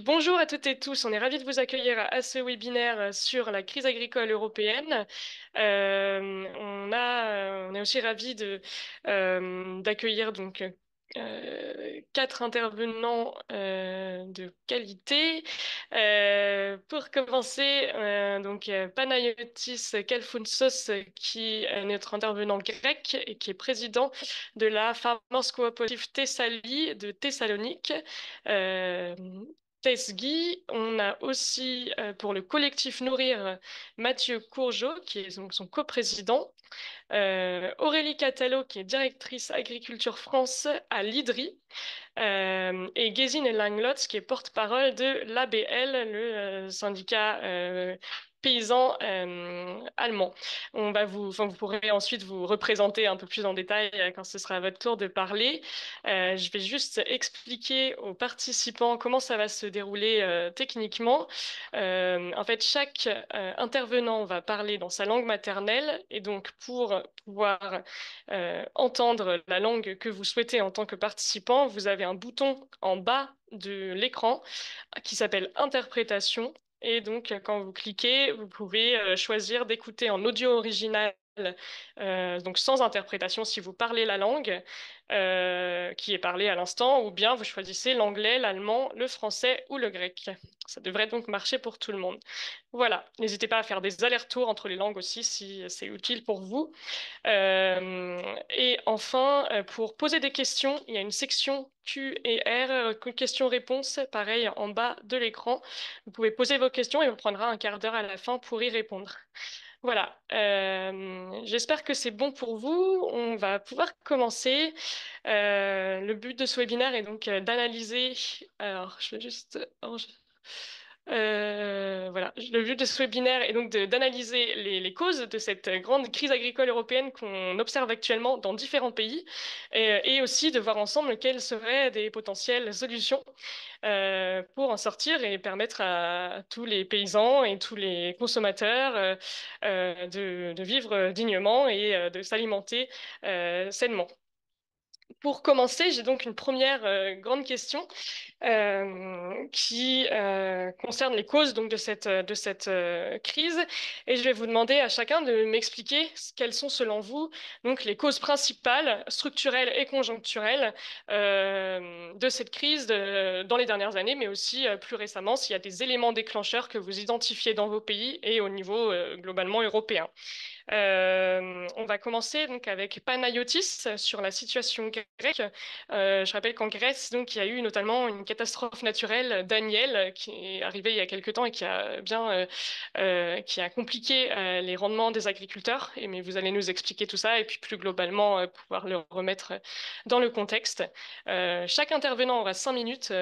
Bonjour à toutes et tous, on est ravis de vous accueillir à ce webinaire sur la crise agricole européenne. On est aussi ravis d'accueillir quatre intervenants de qualité. Pour commencer, Panayotis Kalfounsos, qui est notre intervenant grec et qui est président de la Farmers Cooperative Thessalie de Thessalonique. Euh, Tesgui. On a aussi pour le collectif Nourrir Mathieu Courgeot, qui est donc son coprésident. Aurélie Catalo, qui est directrice agriculture France à l'IDRI. Et Gesine Langlotz, qui est porte-parole de l'ABL, le syndicat paysan allemand. Vous pourrez ensuite vous représenter un peu plus en détail quand ce sera à votre tour de parler. Je vais juste expliquer aux participants comment ça va se dérouler techniquement. En fait, chaque intervenant va parler dans sa langue maternelle et donc pour pouvoir entendre la langue que vous souhaitez en tant que participant, vous avez un bouton en bas de l'écran qui s'appelle Interprétation. Et donc, quand vous cliquez, vous pouvez choisir d'écouter en audio original, donc sans interprétation si vous parlez la langue qui est parlée à l'instant, ou bien vous choisissez l'anglais, l'allemand, le français ou le grec. Ça devrait donc marcher pour tout le monde. Voilà, n'hésitez pas à faire des allers-retours entre les langues aussi si c'est utile pour vous. Et enfin, pour poser des questions, il y a une section Q et R, questions-réponses, pareil en bas de l'écran. Vous pouvez poser vos questions et on prendra un quart d'heure à la fin pour y répondre. Voilà, j'espère que c'est bon pour vous. On va pouvoir commencer. Le but de ce webinaire est donc d'analyser. Alors, je vais juste. Voilà. Le but de ce webinaire est donc d'analyser les causes de cette grande crise agricole européenne qu'on observe actuellement dans différents pays et aussi de voir ensemble quelles seraient des potentielles solutions pour en sortir et permettre à tous les paysans et tous les consommateurs de vivre dignement et de s'alimenter sainement. Pour commencer, j'ai donc une première grande question qui concerne les causes donc, de cette crise. Et je vais vous demander à chacun de m'expliquer quelles sont, selon vous, donc, les causes principales, structurelles et conjoncturelles de cette crise dans les dernières années, mais aussi plus récemment, s'il y a des éléments déclencheurs que vous identifiez dans vos pays et au niveau globalement européen. On va commencer donc avec Panayotis sur la situation grecque. Je rappelle qu'en Grèce, donc, il y a eu notamment une catastrophe naturelle, Daniel, qui est arrivée il y a quelque temps et qui a compliqué les rendements des agriculteurs. Mais vous allez nous expliquer tout ça et puis plus globalement pouvoir le remettre dans le contexte. Chaque intervenant aura 5 minutes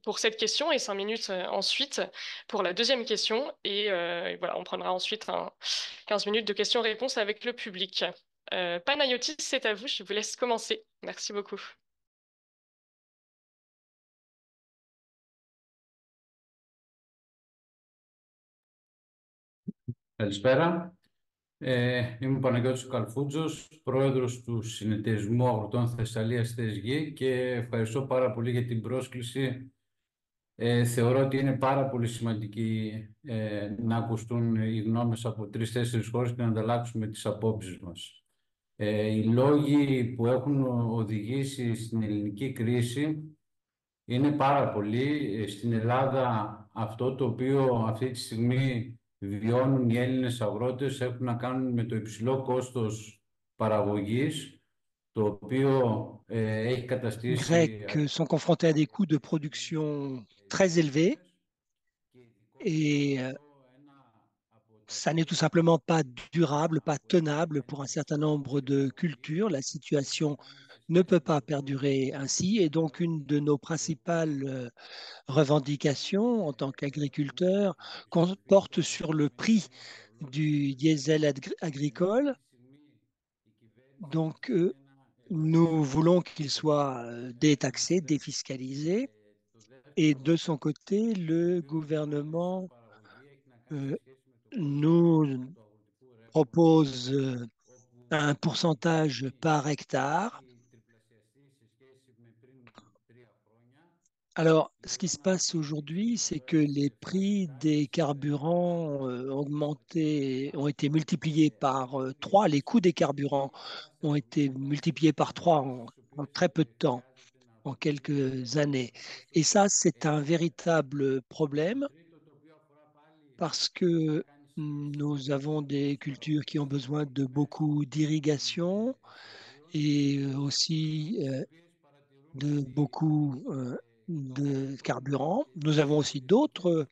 pour cette question et 5 minutes ensuite pour la deuxième question. Et voilà, on prendra ensuite 15 minutes de questions-réponses avec le public. Panayotis, c'est à vous, je vous laisse commencer. Merci beaucoup. Καλησπέρα. Είμαι ο Παναγιώτης Καλφούτζος, πρόεδρος του Συνεταιρισμού Αγροτών Θεσσαλίας ΤΕΣΓ και ευχαριστώ πάρα πολύ για την πρόσκληση. Θεωρώ ότι είναι πάρα πολύ σημαντική να ακουστούν οι γνώμες από 3-4 χώρες και να ανταλλάξουμε τις απόψεις μας. Οι λόγοι που έχουν οδηγήσει στην ελληνική κρίση είναι πάρα πολλοί. Στην Ελλάδα αυτό το οποίο αυτή τη στιγμή βιώνουν οι Έλληνες αγρότες έχουν να κάνουν με το υψηλό κόστος παραγωγής, το οποίο έχει καταστήσει Grecs sont confrontés à des coûts de production très élevés et ça n'est tout simplement pas durable, pas tenable pour un certain nombre de cultures. La situation ne peut pas perdurer ainsi et donc une de nos principales revendications en tant qu'agriculteurs porte sur le prix du diesel agricole. Donc, nous voulons qu'il soit détaxé, défiscalisé. Et de son côté, le gouvernement nous propose un pourcentage par hectare Alors, ce qui se passe aujourd'hui, c'est que les prix des carburants ont été multipliés par 3. Les coûts des carburants ont été multipliés par 3 en très peu de temps, en quelques années. Et ça, c'est un véritable problème parce que nous avons des cultures qui ont besoin de beaucoup d'irrigation et aussi de beaucoup de carburant. Nous avons aussi d'autres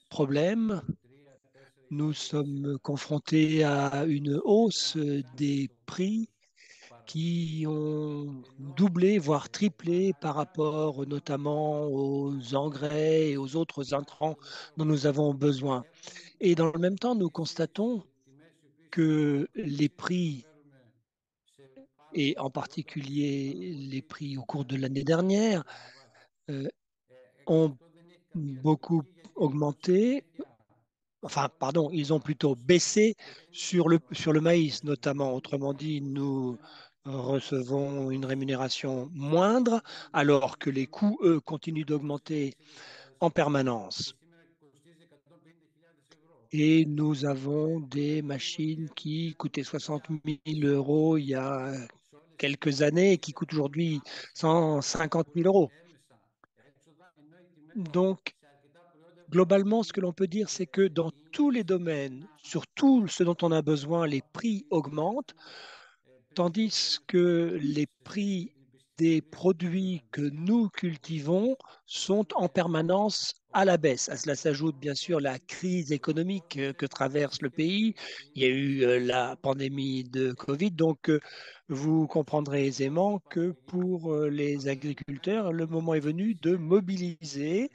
problèmes. Nous sommes confrontés à une hausse des prix qui ont doublé, voire triplé par rapport notamment aux engrais et aux autres intrants dont nous avons besoin. Et dans le même temps, nous constatons que les prix, et en particulier les prix au cours de l'année dernière, euh, ont beaucoup augmenté. Enfin, pardon, ils ont plutôt baissé sur le maïs notamment. Autrement dit, nous recevons une rémunération moindre alors que les coûts, eux, continuent d'augmenter en permanence. Et nous avons des machines qui coûtaient 60 000 euros il y a quelques années et qui coûtent aujourd'hui 150 000 euros. Donc, globalement, ce que l'on peut dire, c'est que dans tous les domaines, sur tout ce dont on a besoin, les prix augmentent, tandis que les prix des produits que nous cultivons sont en permanence à la baisse. À cela s'ajoute bien sûr la crise économique que traverse le pays. Il y a eu la pandémie de Covid, donc vous comprendrez aisément que pour les agriculteurs, le moment est venu de mobiliser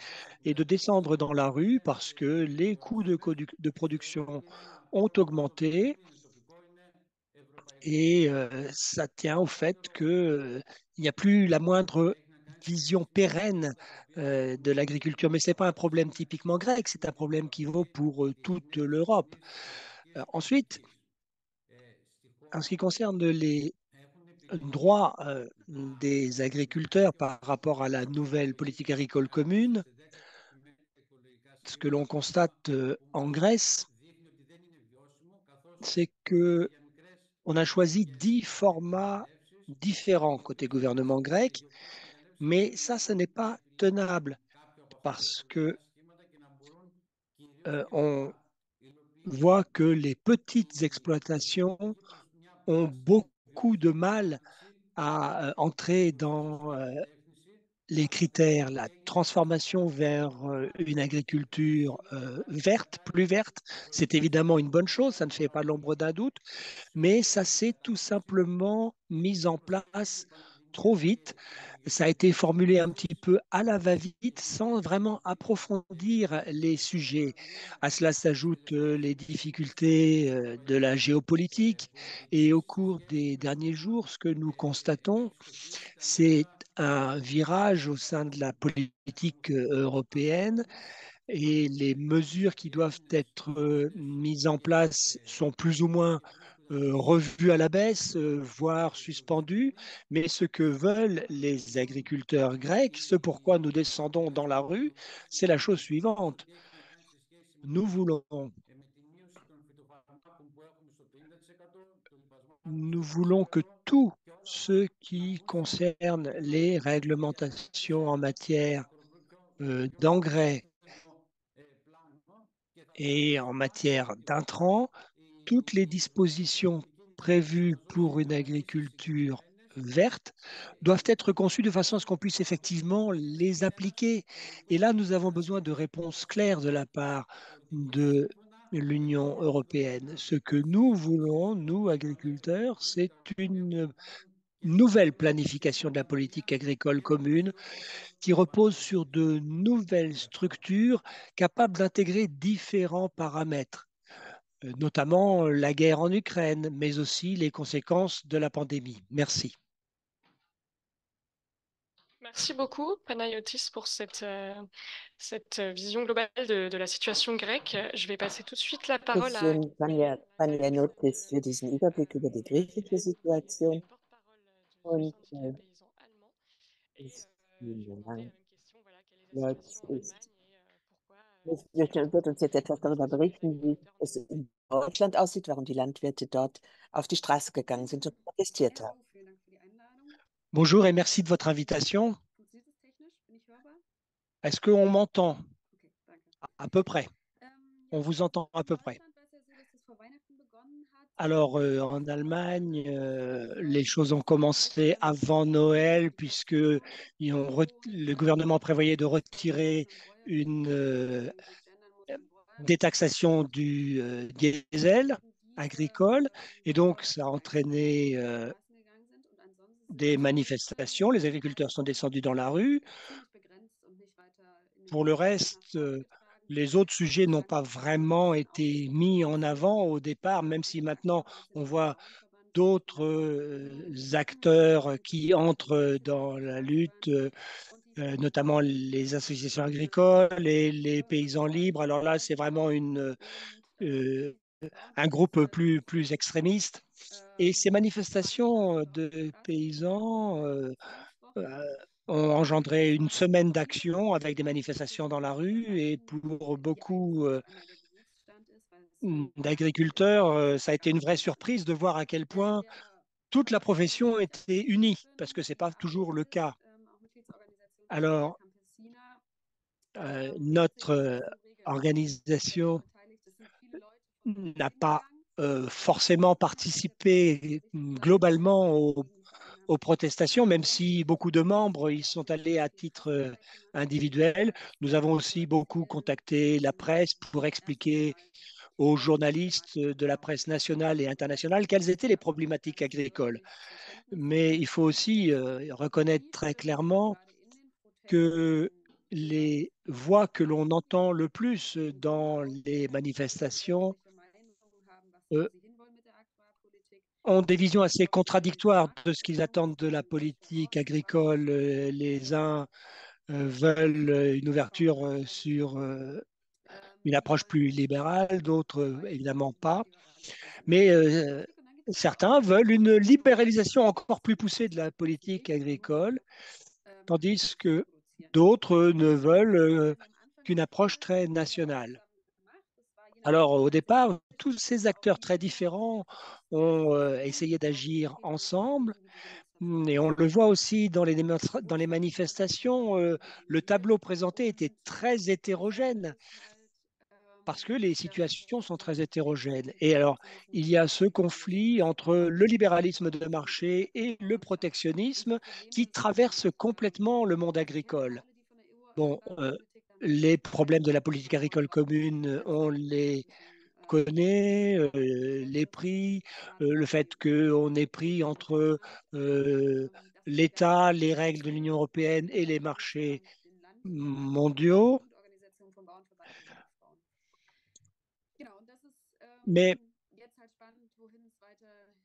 et de descendre dans la rue parce que les coûts de production ont augmenté et ça tient au fait que, il n'y a plus la moindre vision pérenne de l'agriculture. Mais ce n'est pas un problème typiquement grec, c'est un problème qui vaut pour toute l'Europe. Ensuite, en ce qui concerne les droits des agriculteurs par rapport à la nouvelle politique agricole commune, ce que l'on constate en Grèce, c'est que on a choisi 10 formats différents côté gouvernement grec. Mais ça n'est pas tenable parce que on voit que les petites exploitations ont beaucoup de mal à entrer dans les critères. La transformation vers une agriculture verte, plus verte, c'est évidemment une bonne chose, ça ne fait pas l'ombre d'un doute, mais ça s'est tout simplement mis en place trop vite. Ça a été formulé un petit peu à la va-vite sans vraiment approfondir les sujets. À cela s'ajoutent les difficultés de la géopolitique et au cours des derniers jours, ce que nous constatons, c'est un virage au sein de la politique européenne et les mesures qui doivent être mises en place sont plus ou moins revues à la baisse, voire suspendues. Mais ce que veulent les agriculteurs grecs, ce pourquoi nous descendons dans la rue, c'est la chose suivante. Nous voulons, nous voulons que tout ce qui concerne les réglementations en matière d'engrais et en matière d'intrants, toutes les dispositions prévues pour une agriculture verte doivent être conçues de façon à ce qu'on puisse effectivement les appliquer. Et là, nous avons besoin de réponses claires de la part de l'Union européenne. Ce que nous voulons, nous, agriculteurs, c'est une nouvelle planification de la politique agricole commune qui repose sur de nouvelles structures capables d'intégrer différents paramètres, notamment la guerre en Ukraine, mais aussi les conséquences de la pandémie. Merci. Merci beaucoup, Panayotis, pour cette vision globale de la situation grecque. Je vais passer tout de suite la parole à Dankeschön, Tanja Notis, für diesen Überblick über die griechische qui est Situation. porte-parole du Und syndicat paysan allemand. Et es Vielen demandais Dank. la même question, voilà, quelle est la Jetzt situation en ist, Allemagne et pourquoi wird uns jetzt etwas darüber les berichten, wie agriculteurs es ne... in Deutschland aussieht, warum die Landwirte dort auf die Straße gegangen sind und protestiert haben. Bonjour et merci de votre invitation. Est-ce qu'on m'entend à peu près? On vous entend à peu près. Alors, en Allemagne, les choses ont commencé avant Noël puisque le gouvernement prévoyait de retirer une détaxation du diesel agricole et donc ça a entraîné des manifestations. Les agriculteurs sont descendus dans la rue. Pour le reste, les autres sujets n'ont pas vraiment été mis en avant au départ, même si maintenant on voit d'autres acteurs qui entrent dans la lutte, notamment les associations agricoles et les paysans libres. Alors là, c'est vraiment euh, un groupe plus extrémiste. Et ces manifestations de paysans euh, ont engendré une semaine d'action avec des manifestations dans la rue. Et pour beaucoup d'agriculteurs, ça a été une vraie surprise de voir à quel point toute la profession était unie, parce que ce n'est pas toujours le cas. Alors, notre organisation n'a pas forcément participé globalement aux protestations, même si beaucoup de membres y sont allés à titre individuel. Nous avons aussi beaucoup contacté la presse pour expliquer aux journalistes de la presse nationale et internationale quelles étaient les problématiques agricoles. Mais il faut aussi reconnaître très clairement que les voix que l'on entend le plus dans les manifestations euh, ont des visions assez contradictoires de ce qu'ils attendent de la politique agricole. Les uns veulent une ouverture sur une approche plus libérale, d'autres évidemment pas. Mais certains veulent une libéralisation encore plus poussée de la politique agricole, tandis que d'autres ne veulent qu'une approche très nationale. Alors, au départ, tous ces acteurs très différents ont essayé d'agir ensemble. Et on le voit aussi dans dans les manifestations, le tableau présenté était très hétérogène parce que les situations sont très hétérogènes. Et alors, il y a ce conflit entre le libéralisme de marché et le protectionnisme qui traverse complètement le monde agricole. Bon, les problèmes de la politique agricole commune, on les connaît, les prix, le fait qu'on est pris entre l'État, les règles de l'Union européenne et les marchés mondiaux. Mais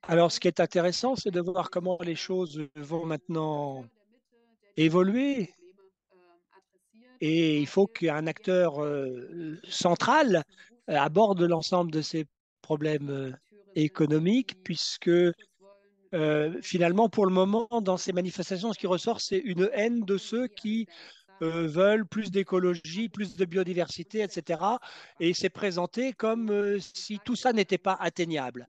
alors, ce qui est intéressant, c'est de voir comment les choses vont maintenant évoluer. Et il faut qu'un acteur central aborde l'ensemble de ces problèmes économiques, puisque finalement, pour le moment, dans ces manifestations, ce qui ressort, c'est une haine de ceux qui veulent plus d'écologie, plus de biodiversité, etc. Et c'est présenté comme si tout ça n'était pas atteignable.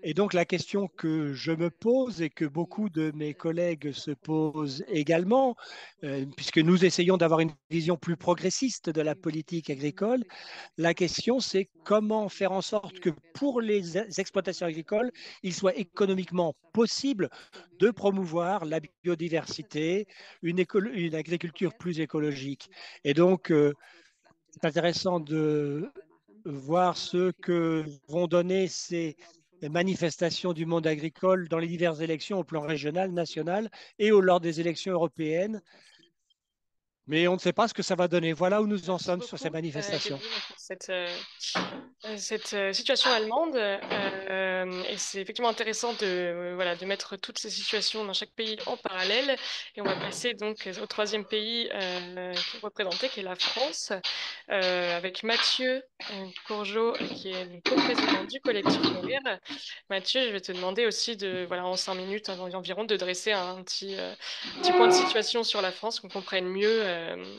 Et donc la question que je me pose et que beaucoup de mes collègues se posent également, puisque nous essayons d'avoir une vision plus progressiste de la politique agricole, la question c'est comment faire en sorte que pour les exploitations agricoles, il soit économiquement possible de promouvoir la biodiversité, une agriculture plus écologique. Et donc, c'est intéressant de voir ce que vont donner ces manifestations du monde agricole dans les diverses élections au plan régional, national et lors des élections européennes. Mais on ne sait pas ce que ça va donner. Voilà où nous en Merci sommes sur ces beaucoup, manifestations. Gabriel, pour cette situation allemande. Et c'est effectivement intéressant voilà, de mettre toutes ces situations dans chaque pays en parallèle. Et on va passer donc au troisième pays qui est représenté, qui est la France. avec Mathieu Courgeot, qui est le coprésident du collectif Nourrir. Mathieu, je vais te demander aussi voilà, en 5 minutes environ, de dresser un petit point de situation sur la France, qu'on comprenne mieux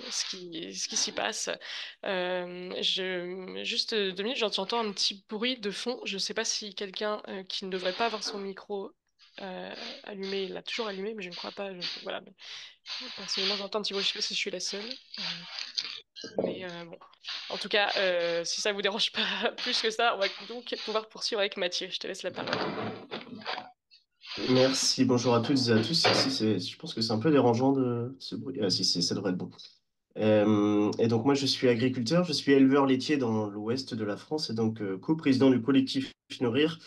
ce qui s'y passe. Juste 2 minutes, j'entends un petit bruit de fond. Je ne sais pas si quelqu'un qui ne devrait pas avoir son micro allumé, il l'a toujours allumé, mais je ne crois pas. Voilà, mais personnellement, j'entends un petit bruit. Je ne sais pas si je suis la seule. Mais bon, en tout cas, si ça vous dérange pas plus que ça, on va donc pouvoir poursuivre avec Mathieu. Je te laisse la parole. Merci, bonjour à toutes et à tous. Je pense que c'est un peu dérangeant de ce bruit. Ah, si, ça devrait être bon. Et donc, moi, je suis agriculteur, je suis éleveur laitier dans l'ouest de la France et donc co-président du collectif Nourrir,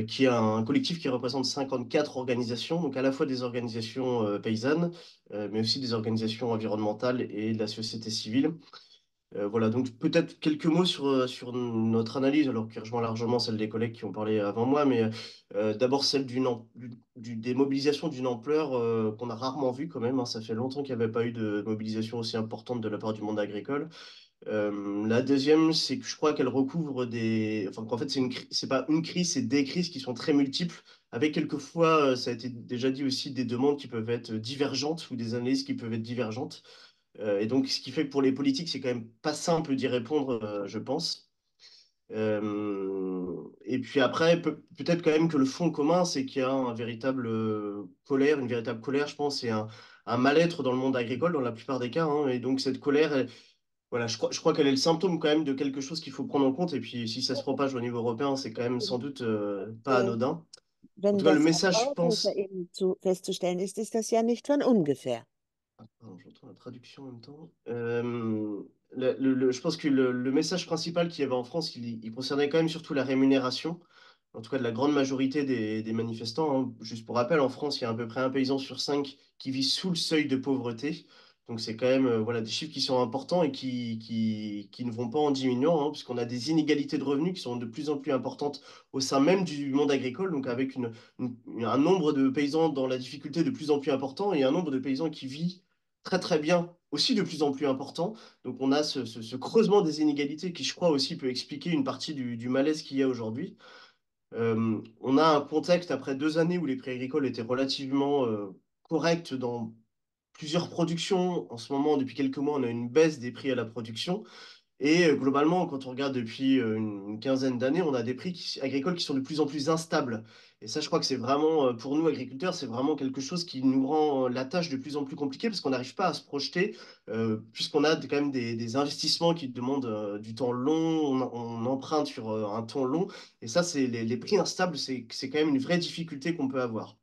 qui est un collectif qui représente 54 organisations, donc à la fois des organisations paysannes, mais aussi des organisations environnementales et de la société civile. Voilà, donc peut-être quelques mots sur notre analyse, alors qui rejoint largement celle des collègues qui ont parlé avant moi, mais d'abord celle des mobilisations d'une ampleur qu'on a rarement vue quand même, hein. Ça fait longtemps qu'il n'y avait pas eu de mobilisation aussi importante de la part du monde agricole. La deuxième, c'est que je crois qu'elle recouvre enfin qu'en fait c'est pas une crise, c'est des crises qui sont très multiples, avec quelquefois, ça a été déjà dit aussi, des demandes qui peuvent être divergentes ou des analyses qui peuvent être divergentes. Et donc, ce qui fait que pour les politiques, c'est quand même pas simple d'y répondre, je pense. Et puis après, peut-être quand même que le fond commun, c'est qu'il y a un véritable colère, une véritable colère, je pense, et un mal-être dans le monde agricole, dans la plupart des cas, hein. Et donc, cette colère, voilà, je crois qu'elle est le symptôme quand même de quelque chose qu'il faut prendre en compte. Et puis, si ça se propage au niveau européen, c'est quand même sans doute pas Äh, anodin. En Wenn tout cas, le das message, je auf pense. Bauernhöfen festzustellen ist, ist das ja nicht von ungefähr. Pardon, j'entends la traduction en même temps. Je pense que le message principal qu'il y avait en France, il concernait quand même surtout la rémunération, en tout cas de la grande majorité des manifestants, hein. Juste pour rappel, en France, il y a à peu près un paysan sur cinq qui vit sous le seuil de pauvreté. Donc c'est quand même voilà, des chiffres qui sont importants et qui ne vont pas en diminuant, hein, puisqu'on a des inégalités de revenus qui sont de plus en plus importantes au sein même du monde agricole, donc avec un nombre de paysans dans la difficulté de plus en plus important et un nombre de paysans qui vit très très bien, aussi de plus en plus important. Donc on a ce creusement des inégalités qui, je crois, aussi peut expliquer une partie du malaise qu'il y a aujourd'hui. On a un contexte après 2 années où les prix agricoles étaient relativement corrects dans plusieurs productions. En ce moment, depuis quelques mois, on a une baisse des prix à la production. Et globalement, quand on regarde depuis une quinzaine d'années, on a des prix agricoles qui sont de plus en plus instables. Et ça, je crois que c'est vraiment, pour nous agriculteurs, c'est vraiment quelque chose qui nous rend la tâche de plus en plus compliquée parce qu'on n'arrive pas à se projeter, puisqu'on a quand même des investissements qui demandent du temps long, on emprunte sur un temps long. Et ça, c'est les prix instables, c'est quand même une vraie difficulté qu'on peut avoir.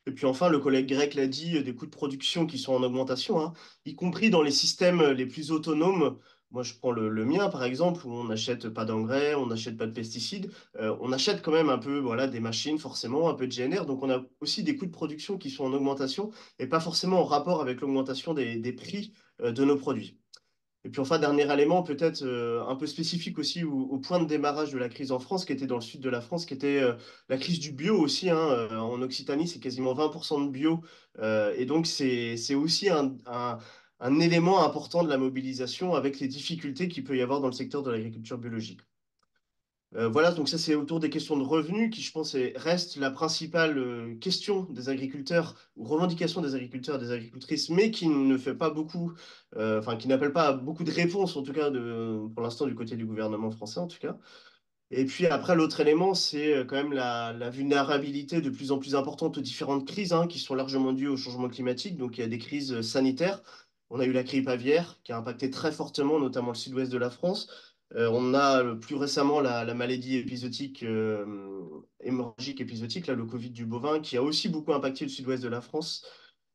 Et puis enfin, le collègue grec l'a dit, des coûts de production qui sont en augmentation, hein, y compris dans les systèmes les plus autonomes. Moi, je prends le mien, par exemple, où on n'achète pas d'engrais, on n'achète pas de pesticides. On achète quand même un peu, voilà, des machines, forcément, un peu de GNR. Donc, on a aussi des coûts de production qui sont en augmentation et pas forcément en rapport avec l'augmentation des prix de nos produits. Et puis enfin, dernier élément, peut-être un peu spécifique aussi au point de démarrage de la crise en France, qui était dans le sud de la France, qui était la crise du bio aussi, hein. En Occitanie, c'est quasiment 20% de bio. Et donc, c'est aussi un élément important de la mobilisation avec les difficultés qu'il peut y avoir dans le secteur de l'agriculture biologique. Voilà, donc ça c'est autour des questions de revenus qui, je pense, reste la principale question des agriculteurs ou revendication des agriculteurs et des agricultrices, mais qui ne fait pas beaucoup, enfin qui n'appelle pas à beaucoup de réponses, en tout cas pour l'instant du côté du gouvernement français en tout cas. Et puis après, l'autre élément, c'est quand même la vulnérabilité de plus en plus importante aux différentes crises, hein, qui sont largement dues au changement climatique. Donc il y a des crises sanitaires. On a eu la grippe aviaire qui a impacté très fortement, notamment le sud-ouest de la France. On a plus récemment la maladie épizootique, hémorragique épizootique, là, le Covid du bovin, qui a aussi beaucoup impacté le sud-ouest de la France.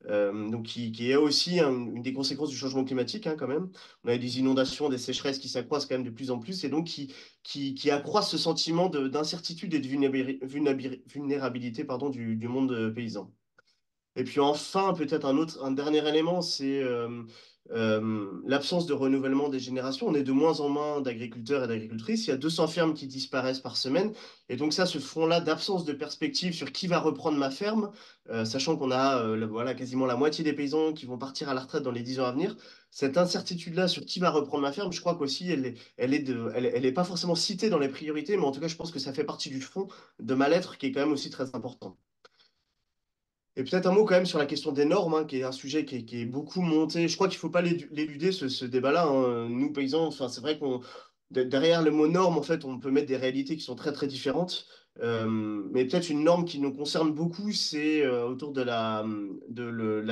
Donc qui est aussi une des conséquences du changement climatique, hein, quand même. On a des inondations, des sécheresses qui s'accroissent quand même de plus en plus et donc qui accroissent ce sentiment d'incertitude et de vulnérabilité pardon, du monde paysan. Et puis enfin, peut-être un dernier élément, c'est l'absence de renouvellement des générations. On est de moins en moins d'agriculteurs et d'agricultrices. Il y a 200 fermes qui disparaissent par semaine. Et donc ça, ce front-là d'absence de perspective sur qui va reprendre ma ferme, sachant qu'on a voilà, quasiment la moitié des paysans qui vont partir à la retraite dans les 10 ans à venir, cette incertitude-là sur qui va reprendre ma ferme, je crois qu'aussi elle est pas forcément citée dans les priorités, mais en tout cas, je pense que ça fait partie du fond de ma lettre qui est quand même aussi très important. Et peut-être un mot quand même sur la question des normes, hein, qui est un sujet qui est beaucoup monté. Je crois qu'il ne faut pas l'éluder, ce débat-là, hein. Nous, paysans, enfin, c'est vrai qu'on derrière le mot norme, en fait, on peut mettre des réalités qui sont très très différentes. Mais peut-être une norme qui nous concerne beaucoup, c'est autour de la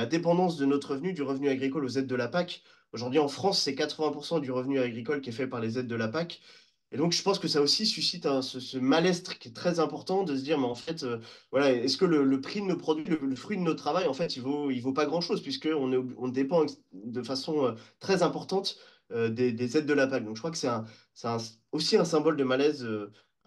dépendance de notre revenu, du revenu agricole aux aides de la PAC. Aujourd'hui, en France, c'est 80% du revenu agricole qui est fait par les aides de la PAC. Et donc, je pense que ça aussi suscite ce malaise qui est très important de se dire, mais en fait, voilà, est-ce que le prix de nos produits, le fruit de notre travail, en fait, il vaut pas grand-chose, puisqu'on on dépend de façon très importante des aides de la PAC. Donc, je crois que aussi un symbole de malaise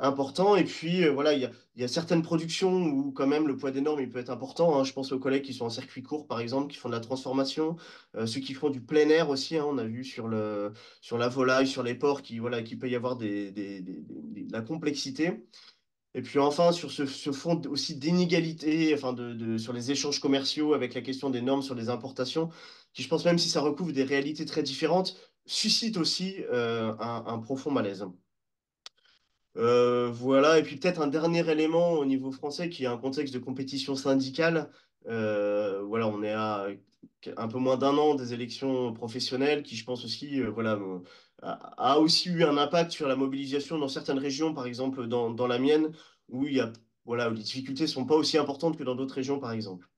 important. Et puis, voilà, il y a certaines productions où, quand même, le poids des normes, il peut être important, hein. Je pense aux collègues qui sont en circuit court, par exemple, qui font de la transformation, ceux qui font du plein air aussi, hein, on a vu sur la volaille, sur les porcs, voilà, qui peut y avoir de la complexité. Et puis enfin, sur ce fond aussi d'inégalité, enfin sur les échanges commerciaux avec la question des normes sur les importations, qui je pense même si ça recouvre des réalités très différentes, suscite aussi un profond malaise. Voilà, et puis peut-être un dernier élément au niveau français qui est un contexte de compétition syndicale. Voilà, on est à un peu moins d'un an des élections professionnelles qui, je pense aussi, voilà, a aussi eu un impact sur la mobilisation dans certaines régions, par exemple dans la mienne, où voilà, où les difficultés sont pas aussi importantes que dans d'autres régions, par exemple.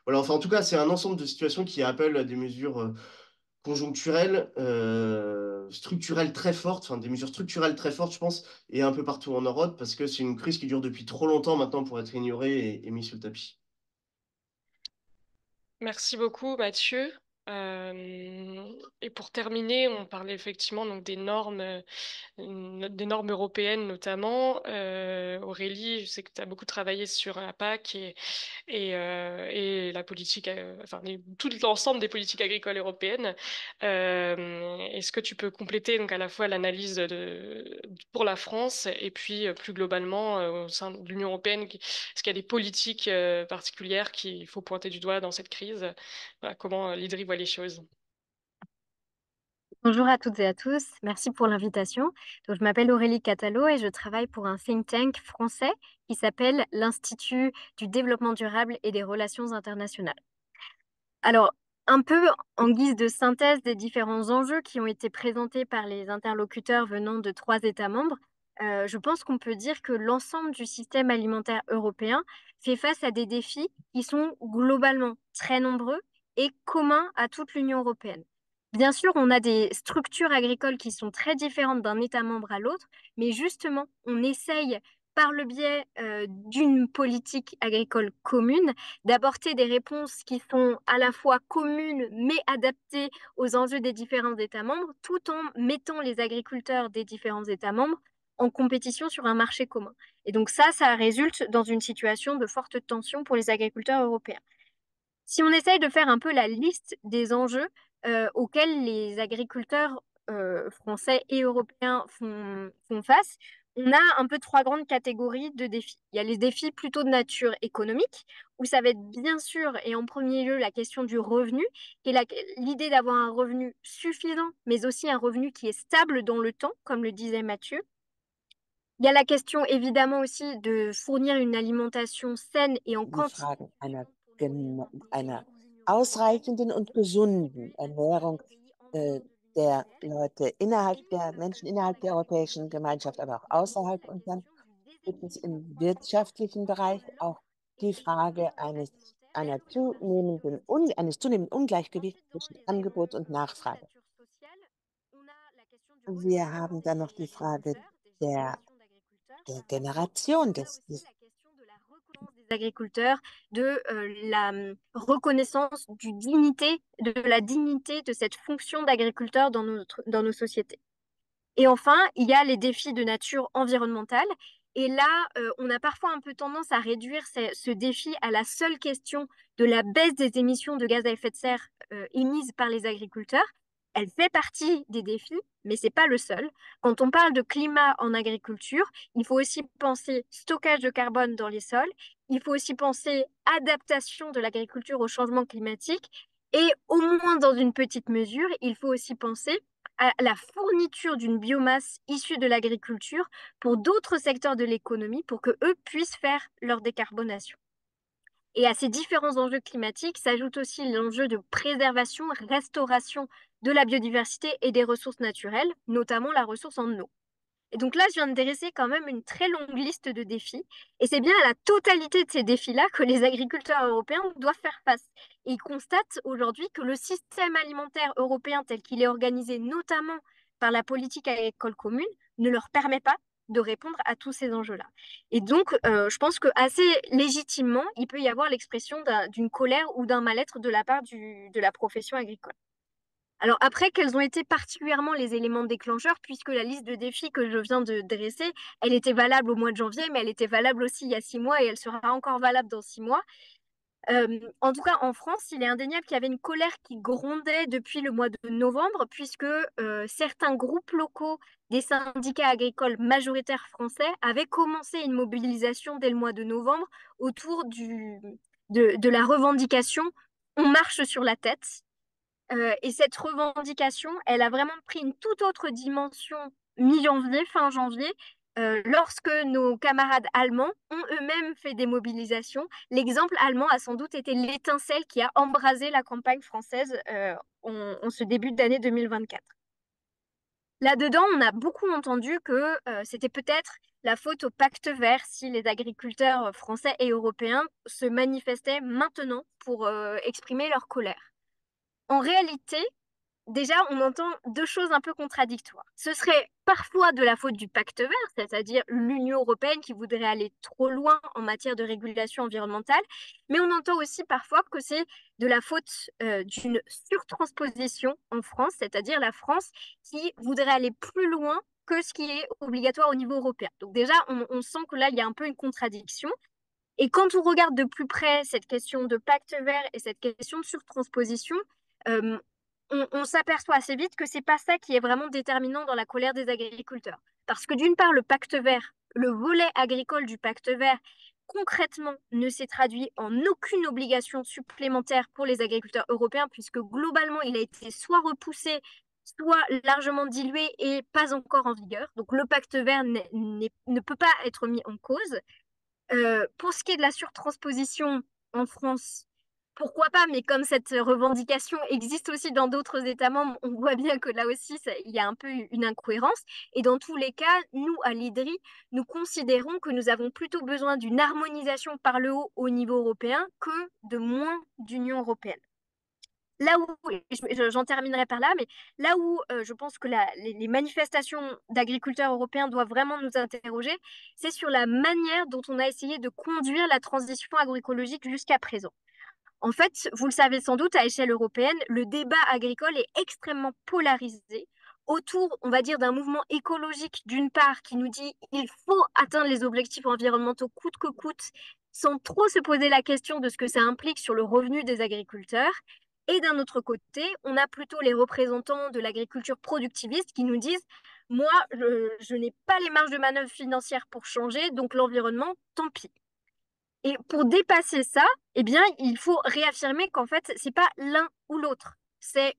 Voilà, enfin, en tout cas, c'est un ensemble de situations qui appellent à des mesures conjoncturelles, structurelles très fortes, enfin des mesures structurelles très fortes, je pense, et un peu partout en Europe, parce que c'est une crise qui dure depuis trop longtemps maintenant pour être ignorée et mise sous le tapis. Merci beaucoup, Mathieu. Et pour terminer, on parlait effectivement donc des normes européennes notamment. Aurélie, je sais que tu as beaucoup travaillé sur la PAC et la politique, enfin tout l'ensemble des politiques agricoles européennes. Est-ce que tu peux compléter donc à la fois l'analyse pour la France et puis plus globalement au sein de l'Union européenne, est-ce qu'il y a des politiques particulières qu'il faut pointer du doigt dans cette crise? Voilà, comment l'IDRI voit les choses? Bonjour à toutes et à tous, merci pour l'invitation. Donc, je m'appelle Aurélie Catalo et je travaille pour un think tank français qui s'appelle l'Institut du développement durable et des relations internationales. Alors, un peu en guise de synthèse des différents enjeux qui ont été présentés par les interlocuteurs venant de 3 États membres, je pense qu'on peut dire que l'ensemble du système alimentaire européen fait face à des défis qui sont globalement très nombreux et communs à toute l'Union européenne. Bien sûr, on a des structures agricoles qui sont très différentes d'un État membre à l'autre, mais justement, on essaye, par le biais d'une politique agricole commune, d'apporter des réponses qui sont à la fois communes mais adaptées aux enjeux des différents États membres, tout en mettant les agriculteurs des différents États membres en compétition sur un marché commun. Et donc ça résulte dans une situation de forte tension pour les agriculteurs européens. Si on essaye de faire un peu la liste des enjeux auxquels les agriculteurs français et européens font face, on a un peu 3 grandes catégories de défis. Il y a les défis plutôt de nature économique, où ça va être bien sûr et en premier lieu la question du revenu, qui est l'idée d'avoir un revenu suffisant, mais aussi un revenu qui est stable dans le temps, comme le disait Mathieu. Il y a la question évidemment aussi de fournir une alimentation saine et en Die quantité Fragen einer pour nous ignorer ausreichenden und gesunden Ernährung environ der 2017. Leute der Menschen innerhalb der Europäischen Gemeinschaft, aber auch außerhalb. Und dann gibt es im wirtschaftlichen Bereich auch die Frage eines zunehmenden Ungleichgewichts zwischen Angebot und Nachfrage. Wir haben dann noch die Frage der, der Generation, des agriculteurs, de la reconnaissance de la dignité de cette fonction d'agriculteur dans nos sociétés. Et enfin, il y a les défis de nature environnementale. Et là, on a parfois un peu tendance à réduire ce défi à la seule question de la baisse des émissions de gaz à effet de serre émises par les agriculteurs. Elle fait partie des défis, mais ce n'est pas le seul. Quand on parle de climat en agriculture, il faut aussi penser stockage de carbone dans les sols, il faut aussi penser adaptation de l'agriculture au changement climatique Et au moins dans une petite mesure, il faut aussi penser à la fourniture d'une biomasse issue de l'agriculture pour d'autres secteurs de l'économie pour que eux puissent faire leur décarbonation. Et à ces différents enjeux climatiques s'ajoute aussi l'enjeu de préservation, restauration de la biodiversité et des ressources naturelles, notamment la ressource en eau. Et donc là, je viens de dresser quand même une très longue liste de défis. Et c'est bien à la totalité de ces défis-là que les agriculteurs européens doivent faire face. Et ils constatent aujourd'hui que le système alimentaire européen tel qu'il est organisé, notamment par la politique agricole commune, ne leur permet pas de répondre à tous ces enjeux-là. Et donc, je pense que assez légitimement, il peut y avoir l'expression d'une colère ou d'un mal-être de la part de la profession agricole. Alors après, quels ont été particulièrement les éléments déclencheurs, puisque la liste de défis que je viens de dresser, elle était valable au mois de janvier, mais elle était valable aussi il y a 6 mois et elle sera encore valable dans 6 mois. En tout cas, en France, il est indéniable qu'il y avait une colère qui grondait depuis le mois de novembre, puisque certains groupes locaux des syndicats agricoles majoritaires français avaient commencé une mobilisation dès le mois de novembre autour de la revendication On marche sur la tête. Et cette revendication, elle a vraiment pris une toute autre dimension mi-janvier, fin janvier, lorsque nos camarades allemands ont eux-mêmes fait des mobilisations. L'exemple allemand a sans doute été l'étincelle qui a embrasé la campagne française en ce début d'année 2024. Là-dedans, on a beaucoup entendu que c'était peut-être la faute au pacte vert si les agriculteurs français et européens se manifestaient maintenant pour exprimer leur colère. En réalité, déjà, on entend deux choses un peu contradictoires. Ce serait parfois de la faute du pacte vert, c'est-à-dire l'Union européenne qui voudrait aller trop loin en matière de régulation environnementale, mais on entend aussi parfois que c'est de la faute d'une surtransposition en France, c'est-à-dire la France qui voudrait aller plus loin que ce qui est obligatoire au niveau européen. Donc déjà, on sent que là, il y a un peu une contradiction. Et quand on regarde de plus près cette question de pacte vert et cette question de surtransposition, euh, on s'aperçoit assez vite que c'est pas ça qui est vraiment déterminant dans la colère des agriculteurs. Parce que d'une part, le pacte vert, le volet agricole du pacte vert, concrètement, ne s'est traduit en aucune obligation supplémentaire pour les agriculteurs européens, puisque globalement, il a été soit repoussé, soit largement dilué et pas encore en vigueur. Donc le pacte vert ne peut pas être mis en cause. Pour ce qui est de la surtransposition en France, pourquoi pas, mais comme cette revendication existe aussi dans d'autres États membres, on voit bien que là aussi, il y a un peu une incohérence. Et dans tous les cas, nous, à l'IDRI, nous considérons que nous avons plutôt besoin d'une harmonisation par le haut au niveau européen que de moins d'Union européenne. Là où, j'en terminerai par là, mais là où je pense que les manifestations d'agriculteurs européens doivent vraiment nous interroger, c'est sur la manière dont on a essayé de conduire la transition agroécologique jusqu'à présent. En fait, vous le savez sans doute, à échelle européenne, le débat agricole est extrêmement polarisé autour, on va dire, d'un mouvement écologique d'une part qui nous dit il faut atteindre les objectifs environnementaux coûte que coûte, sans trop se poser la question de ce que ça implique sur le revenu des agriculteurs. Et d'un autre côté, on a plutôt les représentants de l'agriculture productiviste qui nous disent moi, je n'ai pas les marges de manœuvre financières pour changer, donc l'environnement, tant pis. Et pour dépasser ça, eh bien, il faut réaffirmer qu'en fait, c'est pas l'un ou l'autre. C'est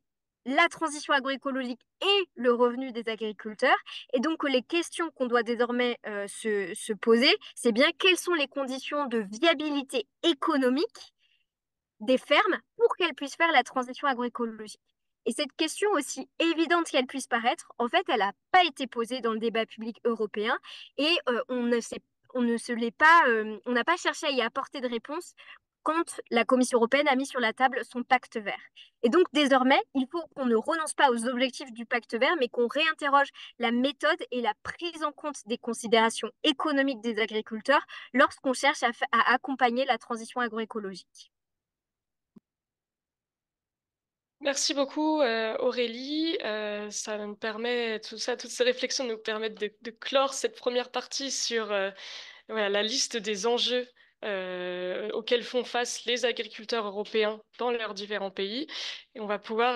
la transition agroécologique et le revenu des agriculteurs. Et donc, les questions qu'on doit désormais se poser, c'est bien quelles sont les conditions de viabilité économique des fermes pour qu'elles puissent faire la transition agroécologique. Et cette question, aussi évidente qu'elle puisse paraître, en fait, elle n'a pas été posée dans le débat public européen et on ne se l'est pas, on n'a pas cherché à y apporter de réponse quand la Commission européenne a mis sur la table son pacte vert. Et donc désormais, il faut qu'on ne renonce pas aux objectifs du pacte vert, mais qu'on réinterroge la méthode et la prise en compte des considérations économiques des agriculteurs lorsqu'on cherche à accompagner la transition agroécologique. Merci beaucoup, Aurélie. Ça nous permet, tout ça, toutes ces réflexions nous permettent de clore cette première partie sur voilà, la liste des enjeux auxquels font face les agriculteurs européens dans leurs différents pays. Et on va pouvoir,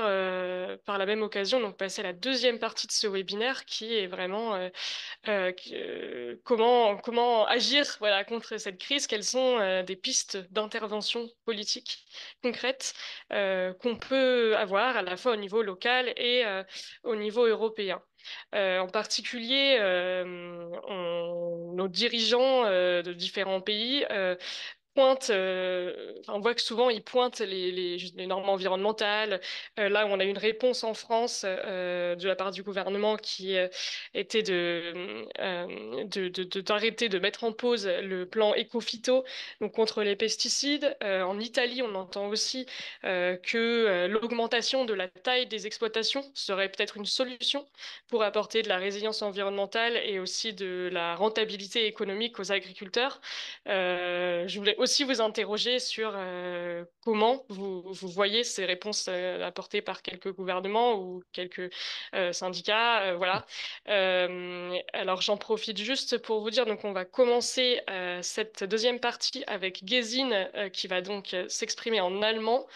par la même occasion, donc passer à la deuxième partie de ce webinaire qui est vraiment comment agir voilà, contre cette crise, quelles sont des pistes d'intervention politique concrètes qu'on peut avoir à la fois au niveau local et au niveau européen. En particulier, nos dirigeants de différents pays on voit que souvent ils pointent les normes environnementales. Là, on a une réponse en France de la part du gouvernement qui était d'arrêter de mettre en pause le plan Éco-Phyto, donc contre les pesticides. En Italie, on entend aussi que l'augmentation de la taille des exploitations serait peut-être une solution pour apporter de la résilience environnementale et aussi de la rentabilité économique aux agriculteurs. Je voulais aussi vous interroger sur comment vous voyez ces réponses apportées par quelques gouvernements ou quelques syndicats. Voilà. Alors j'en profite juste pour vous dire, donc on va commencer cette deuxième partie avec Gesine qui va donc s'exprimer en allemand.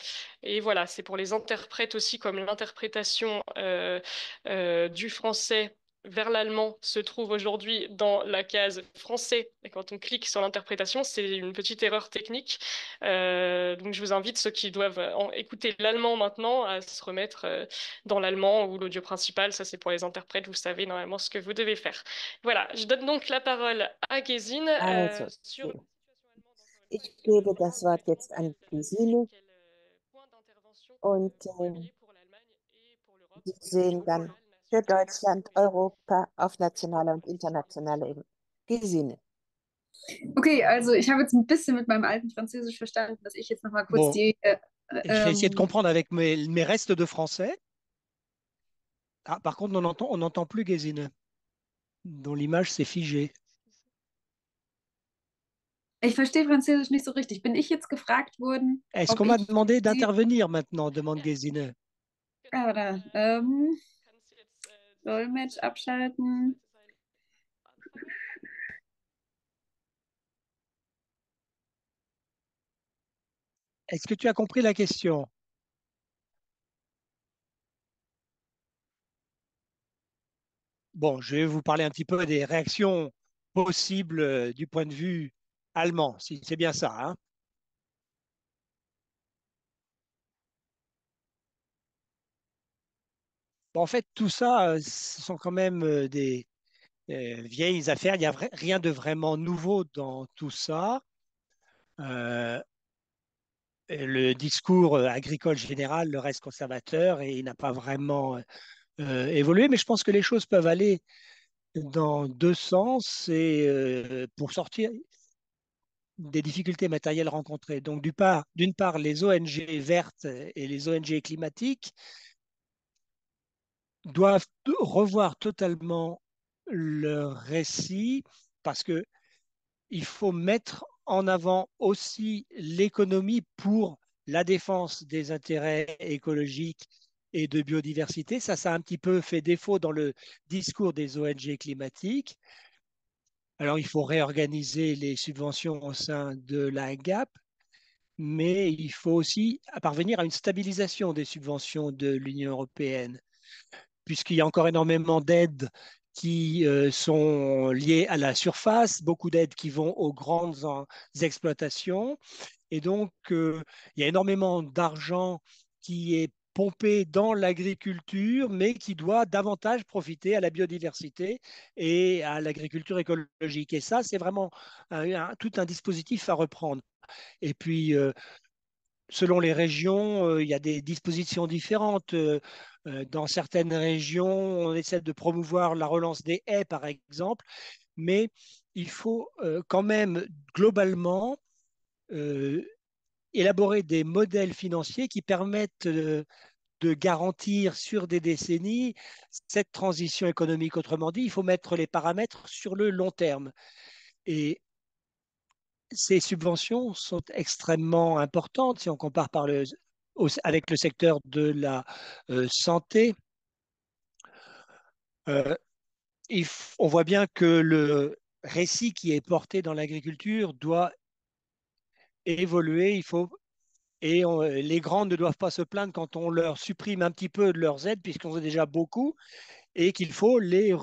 Et voilà, c'est pour les interprètes aussi, comme l'interprétation du français vers l'allemand se trouve aujourd'hui dans la case français. Et quand on clique sur l'interprétation, c'est une petite erreur technique. Donc je vous invite, ceux qui doivent écouter l'allemand maintenant, à se remettre dans l'allemand ou l'audio principal. Ça, c'est pour les interprètes. Vous savez normalement ce que vous devez faire. Voilà, je donne donc la parole à Gesine Also, sur la situation allemande, encore une fois, ich et puis gebe comment das Wort jetzt an Gesine quel point d'intervention und vous voyez pour l'Allemagne et pour l'Europe Sie au niveau sehen dann local, für national. Deutschland, Oui. Europa auf nationaler und internationaler Ebene. Gesine. Okay, also ich habe jetzt ein bisschen mit meinem alten Französisch verstanden, dass ich jetzt noch mal kurz Bon, die. je vais essayer de comprendre avec mes restes de français. Ah, par contre, on n'entend plus Gesine, dont l'image s'est figée. Ich verstehe Französisch nicht so richtig. Bin ich jetzt gefragt worden, Est-ce ob qu'on m'a ich demandé sie. d'intervenir maintenant, demande Gesine. Ah, oder, Kann sie jetzt Dolmetsch diese abschalten. zweite Zeile anfangen? Est-ce que tu as compris la question? Bon, je vais vous parler un petit peu des réactions possibles du point de vue allemand, si c'est bien ça, hein. Bon, en fait, tout ça, ce sont quand même des vieilles affaires. Il n'y a rien de vraiment nouveau dans tout ça. Le discours agricole général le reste conservateur et il n'a pas vraiment évolué, mais je pense que les choses peuvent aller dans deux sens et pour sortir des difficultés matérielles rencontrées. Donc, d'une part, les ONG vertes et les ONG climatiques doivent revoir totalement leur récit parce que il faut mettre en avant aussi l'économie pour la défense des intérêts écologiques et de biodiversité. Ça a un petit peu fait défaut dans le discours des ONG climatiques. Alors, il faut réorganiser les subventions au sein de la GAP, mais il faut aussi parvenir à une stabilisation des subventions de l'Union européenne, puisqu'il y a encore énormément d'aides qui sont liées à la surface, beaucoup d'aides qui vont aux grandes exploitations. Et donc, il y a énormément d'argent qui est pompé dans l'agriculture, mais qui doit davantage profiter à la biodiversité et à l'agriculture écologique. Et ça, c'est vraiment tout un dispositif à reprendre. Et puis, selon les régions, il y a des dispositions différentes. Dans certaines régions, on essaie de promouvoir la relance des haies, par exemple, mais il faut quand même globalement euh, élaborer des modèles financiers qui permettent de garantir sur des décennies cette transition économique. Autrement dit, il faut mettre les paramètres sur le long terme. Et ces subventions sont extrêmement importantes si on compare avec le secteur de la santé. Euh, on voit bien que le récit qui est porté dans l'agriculture doit évoluer. Il faut Et les grands ne doivent pas se plaindre quand on leur supprime un petit peu de leurs aides, puisqu'on a déjà beaucoup, et qu'il faut le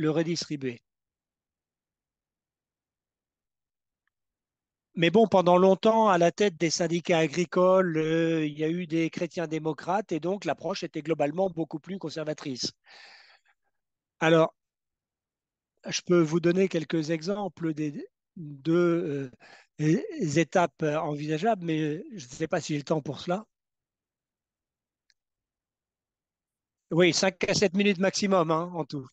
redistribuer. Mais bon, pendant longtemps, à la tête des syndicats agricoles, il y a eu des chrétiens démocrates et donc l'approche était globalement beaucoup plus conservatrice. Alors, je peux vous donner quelques exemples des étapes envisageables, mais je ne sais pas si j'ai le temps pour cela. Oui, 5 à 7 minutes maximum hein, en tout.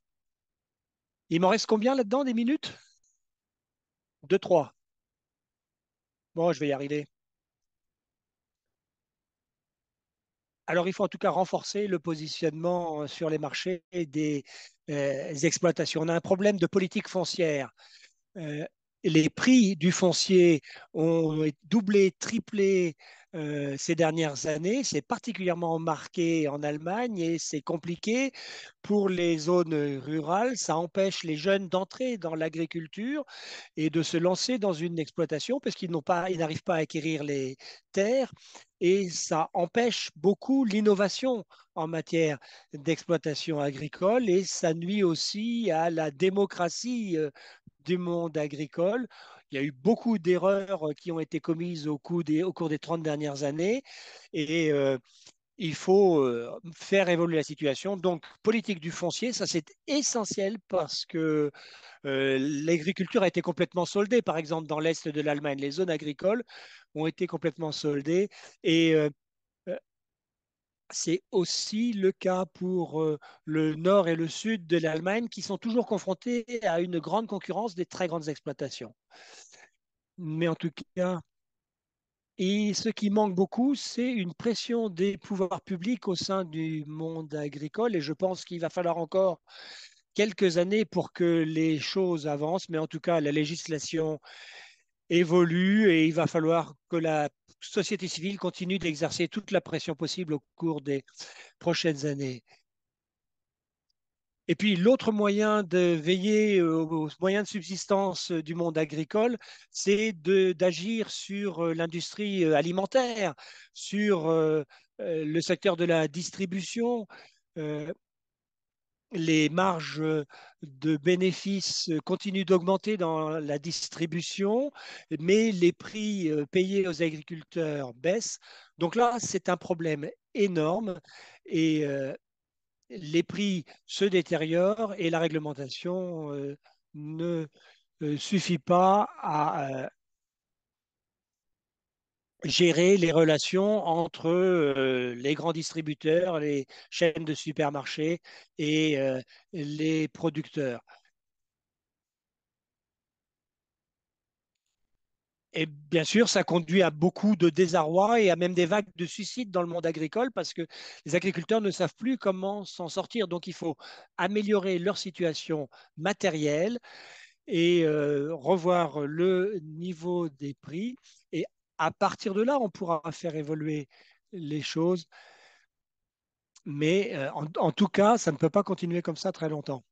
Il m'en reste combien là-dedans, des minutes? 2, 3. Bon, je vais y arriver. Alors, il faut en tout cas renforcer le positionnement sur les marchés des exploitations. On a un problème de politique foncière. Euh, les prix du foncier ont doublé, triplé ces dernières années. C'est particulièrement marqué en Allemagne et c'est compliqué pour les zones rurales. Ça empêche les jeunes d'entrer dans l'agriculture et de se lancer dans une exploitation parce ils n'arrivent pas à acquérir les terres et ça empêche beaucoup l'innovation en matière d'exploitation agricole et ça nuit aussi à la démocratie du monde agricole. Il y a eu beaucoup d'erreurs qui ont été commises au cours des 30 dernières années et il faut faire évoluer la situation. Donc, politique du foncier, ça c'est essentiel parce que l'agriculture a été complètement soldée. Par exemple, dans l'Est de l'Allemagne, les zones agricoles ont été complètement soldées et euh, c'est aussi le cas pour le nord et le sud de l'Allemagne qui sont toujours confrontés à une grande concurrence des très grandes exploitations. Mais en tout cas, et ce qui manque beaucoup, c'est une pression des pouvoirs publics au sein du monde agricole. Et je pense qu'il va falloir encore quelques années pour que les choses avancent. Mais en tout cas, la législation évolue et il va falloir que la société civile continue d'exercer toute la pression possible au cours des prochaines années. Et puis l'autre moyen de veiller aux moyens de subsistance du monde agricole, c'est d'agir sur l'industrie alimentaire, sur le secteur de la distribution. Euh, les marges de bénéfices continuent d'augmenter dans la distribution, mais les prix payés aux agriculteurs baissent. Donc là, c'est un problème énorme et les prix se détériorent et la réglementation ne suffit pas à gérer les relations entre les grands distributeurs, les chaînes de supermarchés et les producteurs. Et bien sûr, ça conduit à beaucoup de désarroi et à même des vagues de suicides dans le monde agricole parce que les agriculteurs ne savent plus comment s'en sortir. Donc, il faut améliorer leur situation matérielle et revoir le niveau des prix. Et à partir de là, on pourra faire évoluer les choses. Mais en tout cas, ça ne peut pas continuer comme ça très longtemps.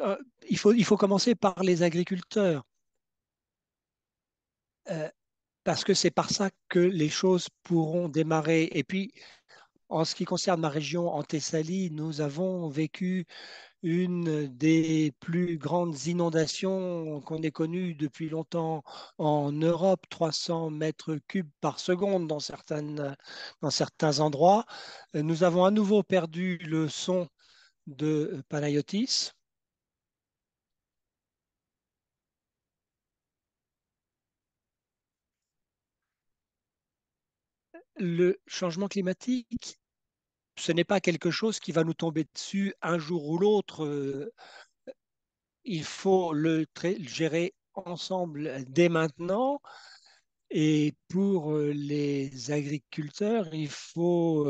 euh, il faut commencer par les agriculteurs, euh, parce que c'est par ça que les choses pourront démarrer. Et puis, en ce qui concerne ma région, en Thessalie, nous avons vécu une des plus grandes inondations qu'on ait connues depuis longtemps en Europe, 300 mètres cubes par seconde dans certains endroits. Nous avons à nouveau perdu le son de Panayotis. Le changement climatique, ce n'est pas quelque chose qui va nous tomber dessus un jour ou l'autre. Il faut le gérer ensemble dès maintenant. Et pour les agriculteurs, il faut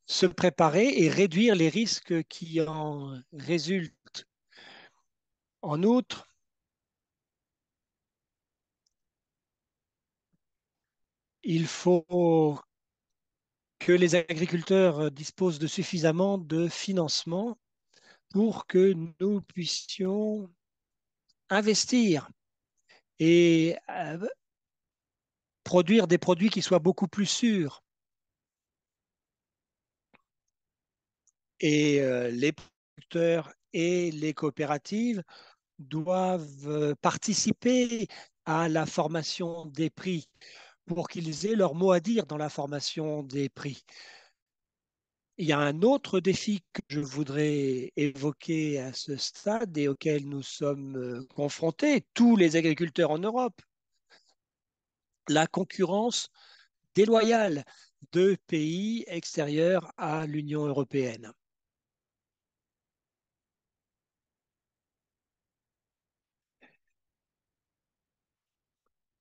se préparer et réduire les risques qui en résultent. En outre, il faut que les agriculteurs disposent de suffisamment de financement pour que nous puissions investir et produire des produits qui soient beaucoup plus sûrs. Et les producteurs et les coopératives doivent participer à la formation des prix pour qu'ils aient leur mot à dire dans la formation des prix. Il y a un autre défi que je voudrais évoquer à ce stade et auquel nous sommes confrontés, tous les agriculteurs en Europe, la concurrence déloyale de pays extérieurs à l'Union européenne.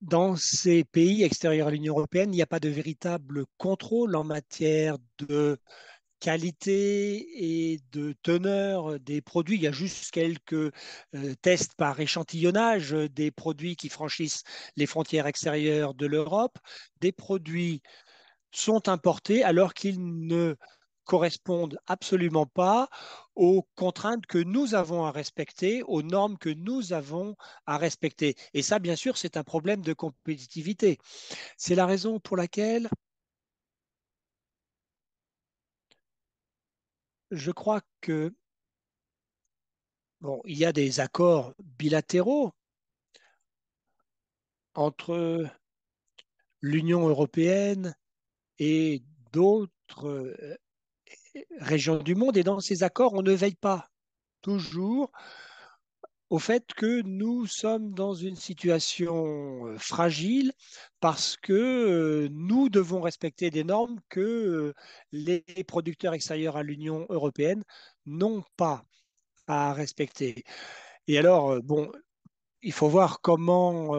Dans ces pays extérieurs à l'Union européenne, il n'y a pas de véritable contrôle en matière de qualité et de teneur des produits. Il y a juste quelques tests par échantillonnage des produits qui franchissent les frontières extérieures de l'Europe. Des produits sont importés alors qu'ils ne correspondent absolument pas aux contraintes que nous avons à respecter, aux normes que nous avons à respecter. Et ça, bien sûr, c'est un problème de compétitivité. C'est la raison pour laquelle je crois que bon, il y a des accords bilatéraux entre l'Union européenne et d'autres régions du monde. Et dans ces accords, on ne veille pas toujours au fait que nous sommes dans une situation fragile parce que nous devons respecter des normes que les producteurs extérieurs à l'Union européenne n'ont pas à respecter. Et alors, bon, il faut voir comment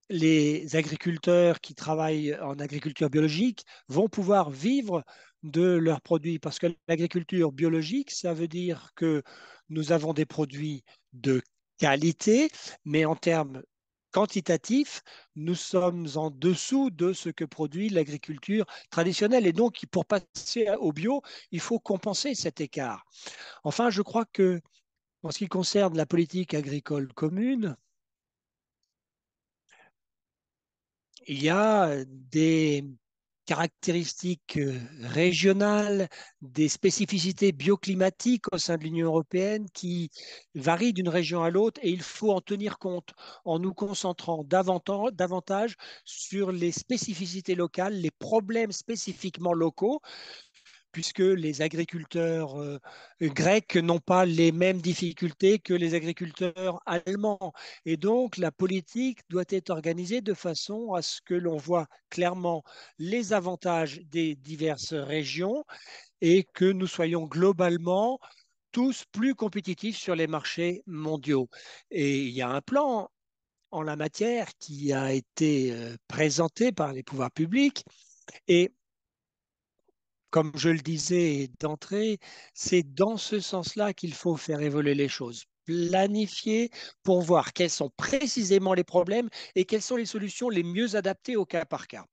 les agriculteurs qui travaillent en agriculture biologique vont pouvoir vivre de leurs produits. Parce que l'agriculture biologique, ça veut dire que nous avons des produits de qualité, mais en termes quantitatifs, nous sommes en dessous de ce que produit l'agriculture traditionnelle. Et donc, pour passer au bio, il faut compenser cet écart. Enfin, je crois que en ce qui concerne la politique agricole commune, il y a des caractéristiques régionales, des spécificités bioclimatiques au sein de l'Union européenne qui varient d'une région à l'autre et il faut en tenir compte en nous concentrant davantage sur les spécificités locales, les problèmes spécifiquement locaux puisque les agriculteurs grecs n'ont pas les mêmes difficultés que les agriculteurs allemands. Et donc, la politique doit être organisée de façon à ce que l'on voit clairement les avantages des diverses régions et que nous soyons globalement tous plus compétitifs sur les marchés mondiaux. Et il y a un plan en la matière qui a été présenté par les pouvoirs publics et comme je le disais d'entrée, c'est dans ce sens-là qu'il faut faire évoluer les choses. Planifier pour voir quels sont précisément les problèmes et quelles sont les solutions les mieux adaptées au cas par cas.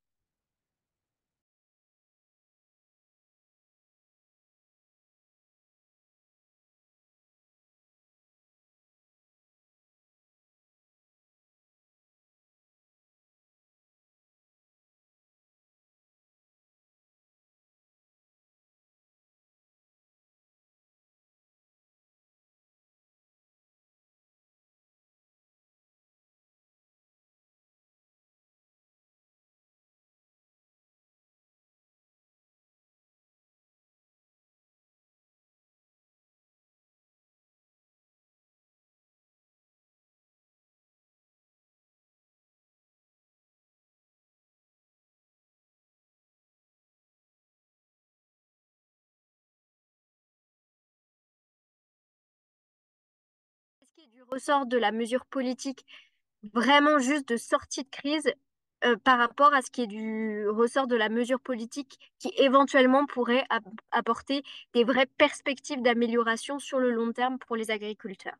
est du ressort de la mesure politique vraiment juste de sortie de crise par rapport à ce qui est du ressort de la mesure politique qui éventuellement pourrait apporter des vraies perspectives d'amélioration sur le long terme pour les agriculteurs.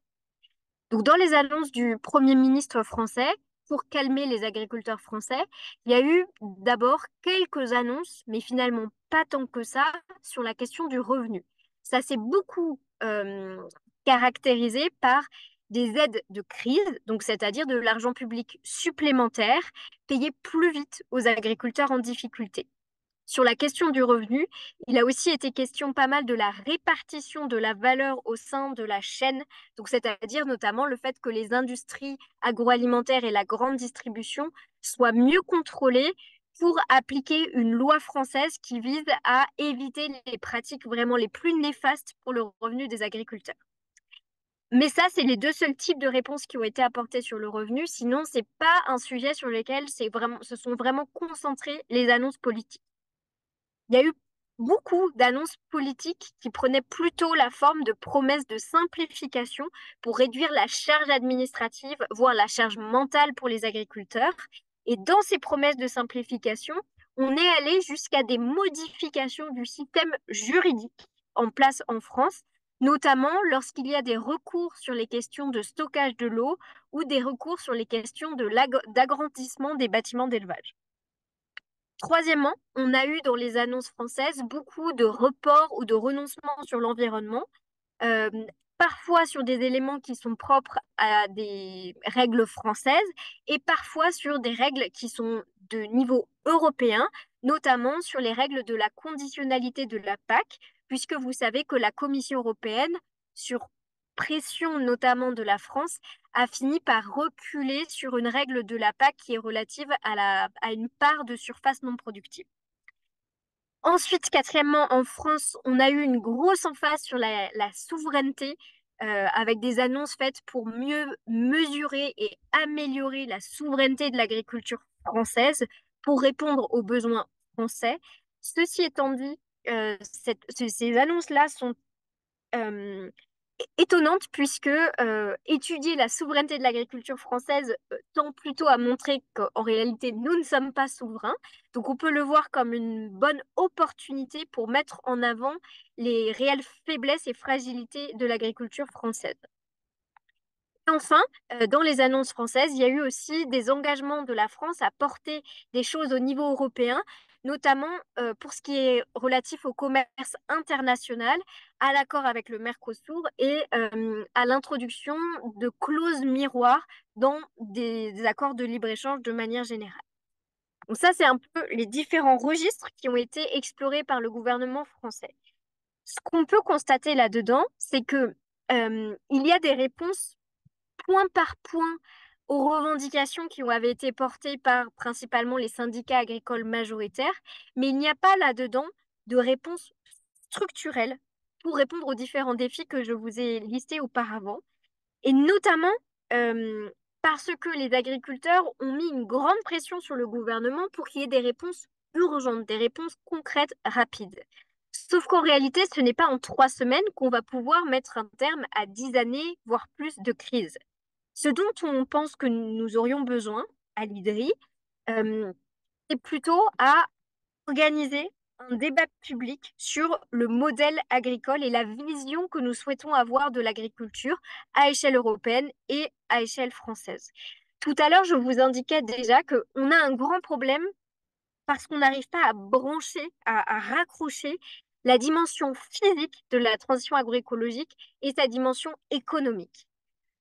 Donc, dans les annonces du Premier ministre français, pour calmer les agriculteurs français, il y a eu d'abord quelques annonces, mais finalement pas tant que ça, sur la question du revenu. Ça s'est beaucoup caractérisé par des aides de crise, donc c'est-à-dire de l'argent public supplémentaire payé plus vite aux agriculteurs en difficulté. Sur la question du revenu, il a aussi été question pas mal de la répartition de la valeur au sein de la chaîne, donc c'est-à-dire notamment le fait que les industries agroalimentaires et la grande distribution soient mieux contrôlées pour appliquer une loi française qui vise à éviter les pratiques vraiment les plus néfastes pour le revenu des agriculteurs. Mais ça, c'est les deux seuls types de réponses qui ont été apportées sur le revenu. Sinon, ce n'est pas un sujet sur lequel se sont vraiment concentrées les annonces politiques. Il y a eu beaucoup d'annonces politiques qui prenaient plutôt la forme de promesses de simplification pour réduire la charge administrative, voire la charge mentale pour les agriculteurs. Et dans ces promesses de simplification, on est allé jusqu'à des modifications du système juridique en place en France, notamment lorsqu'il y a des recours sur les questions de stockage de l'eau ou des recours sur les questions d'agrandissement des bâtiments d'élevage. Troisièmement, on a eu dans les annonces françaises beaucoup de reports ou de renoncements sur l'environnement, euh, parfois sur des éléments qui sont propres à des règles françaises et parfois sur des règles qui sont de niveau européen, notamment sur les règles de la conditionnalité de la PAC, puisque vous savez que la Commission européenne, sur pression notamment de la France, a fini par reculer sur une règle de la PAC qui est relative à une part de surface non productive. Ensuite, quatrièmement, en France, on a eu une grosse emphase sur la souveraineté, avec des annonces faites pour mieux mesurer et améliorer la souveraineté de l'agriculture française pour répondre aux besoins français. Ceci étant dit, ces annonces-là sont étonnante puisque étudier la souveraineté de l'agriculture française tend plutôt à montrer qu'en réalité, nous ne sommes pas souverains. Donc, on peut le voir comme une bonne opportunité pour mettre en avant les réelles faiblesses et fragilités de l'agriculture française. Et enfin, dans les annonces françaises, il y a eu aussi des engagements de la France à porter des choses au niveau européen, notamment pour ce qui est relatif au commerce international, à l'accord avec le Mercosur et à l'introduction de clauses miroirs dans des accords de libre-échange de manière générale. Donc ça, c'est un peu les différents registres qui ont été explorés par le gouvernement français. Ce qu'on peut constater là-dedans, c'est que il y a des réponses point par point aux revendications qui avaient été portées par principalement les syndicats agricoles majoritaires, mais il n'y a pas là-dedans de réponse structurelle pour répondre aux différents défis que je vous ai listés auparavant, et notamment parce que les agriculteurs ont mis une grande pression sur le gouvernement pour qu'il y ait des réponses urgentes, des réponses concrètes, rapides. Sauf qu'en réalité, ce n'est pas en 3 semaines qu'on va pouvoir mettre un terme à 10 années, voire plus de crise. Ce dont on pense que nous aurions besoin à l'IDRI, c'est plutôt à organiser un débat public sur le modèle agricole et la vision que nous souhaitons avoir de l'agriculture à échelle européenne et à échelle française. Tout à l'heure, je vous indiquais déjà qu'on a un grand problème parce qu'on n'arrive pas à brancher, à raccrocher la dimension physique de la transition agroécologique et sa dimension économique.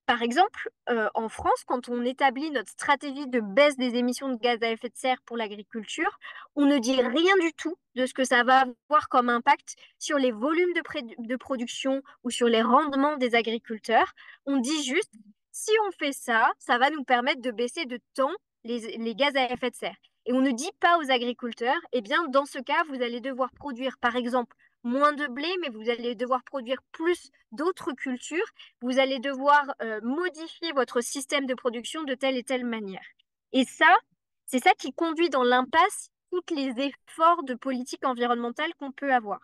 Par exemple, en France, quand on établit notre stratégie de baisse des émissions de gaz à effet de serre pour l'agriculture, on ne dit rien du tout de ce que ça va avoir comme impact sur les volumes de production ou sur les rendements des agriculteurs. On dit juste, si on fait ça, ça va nous permettre de baisser de temps les gaz à effet de serre. Et on ne dit pas aux agriculteurs, eh bien, dans ce cas, vous allez devoir produire, par exemple, moins de blé, mais vous allez devoir produire plus d'autres cultures. Vous allez devoir modifier votre système de production de telle et telle manière. Et ça, c'est ça qui conduit dans l'impasse tous les efforts de politique environnementale qu'on peut avoir.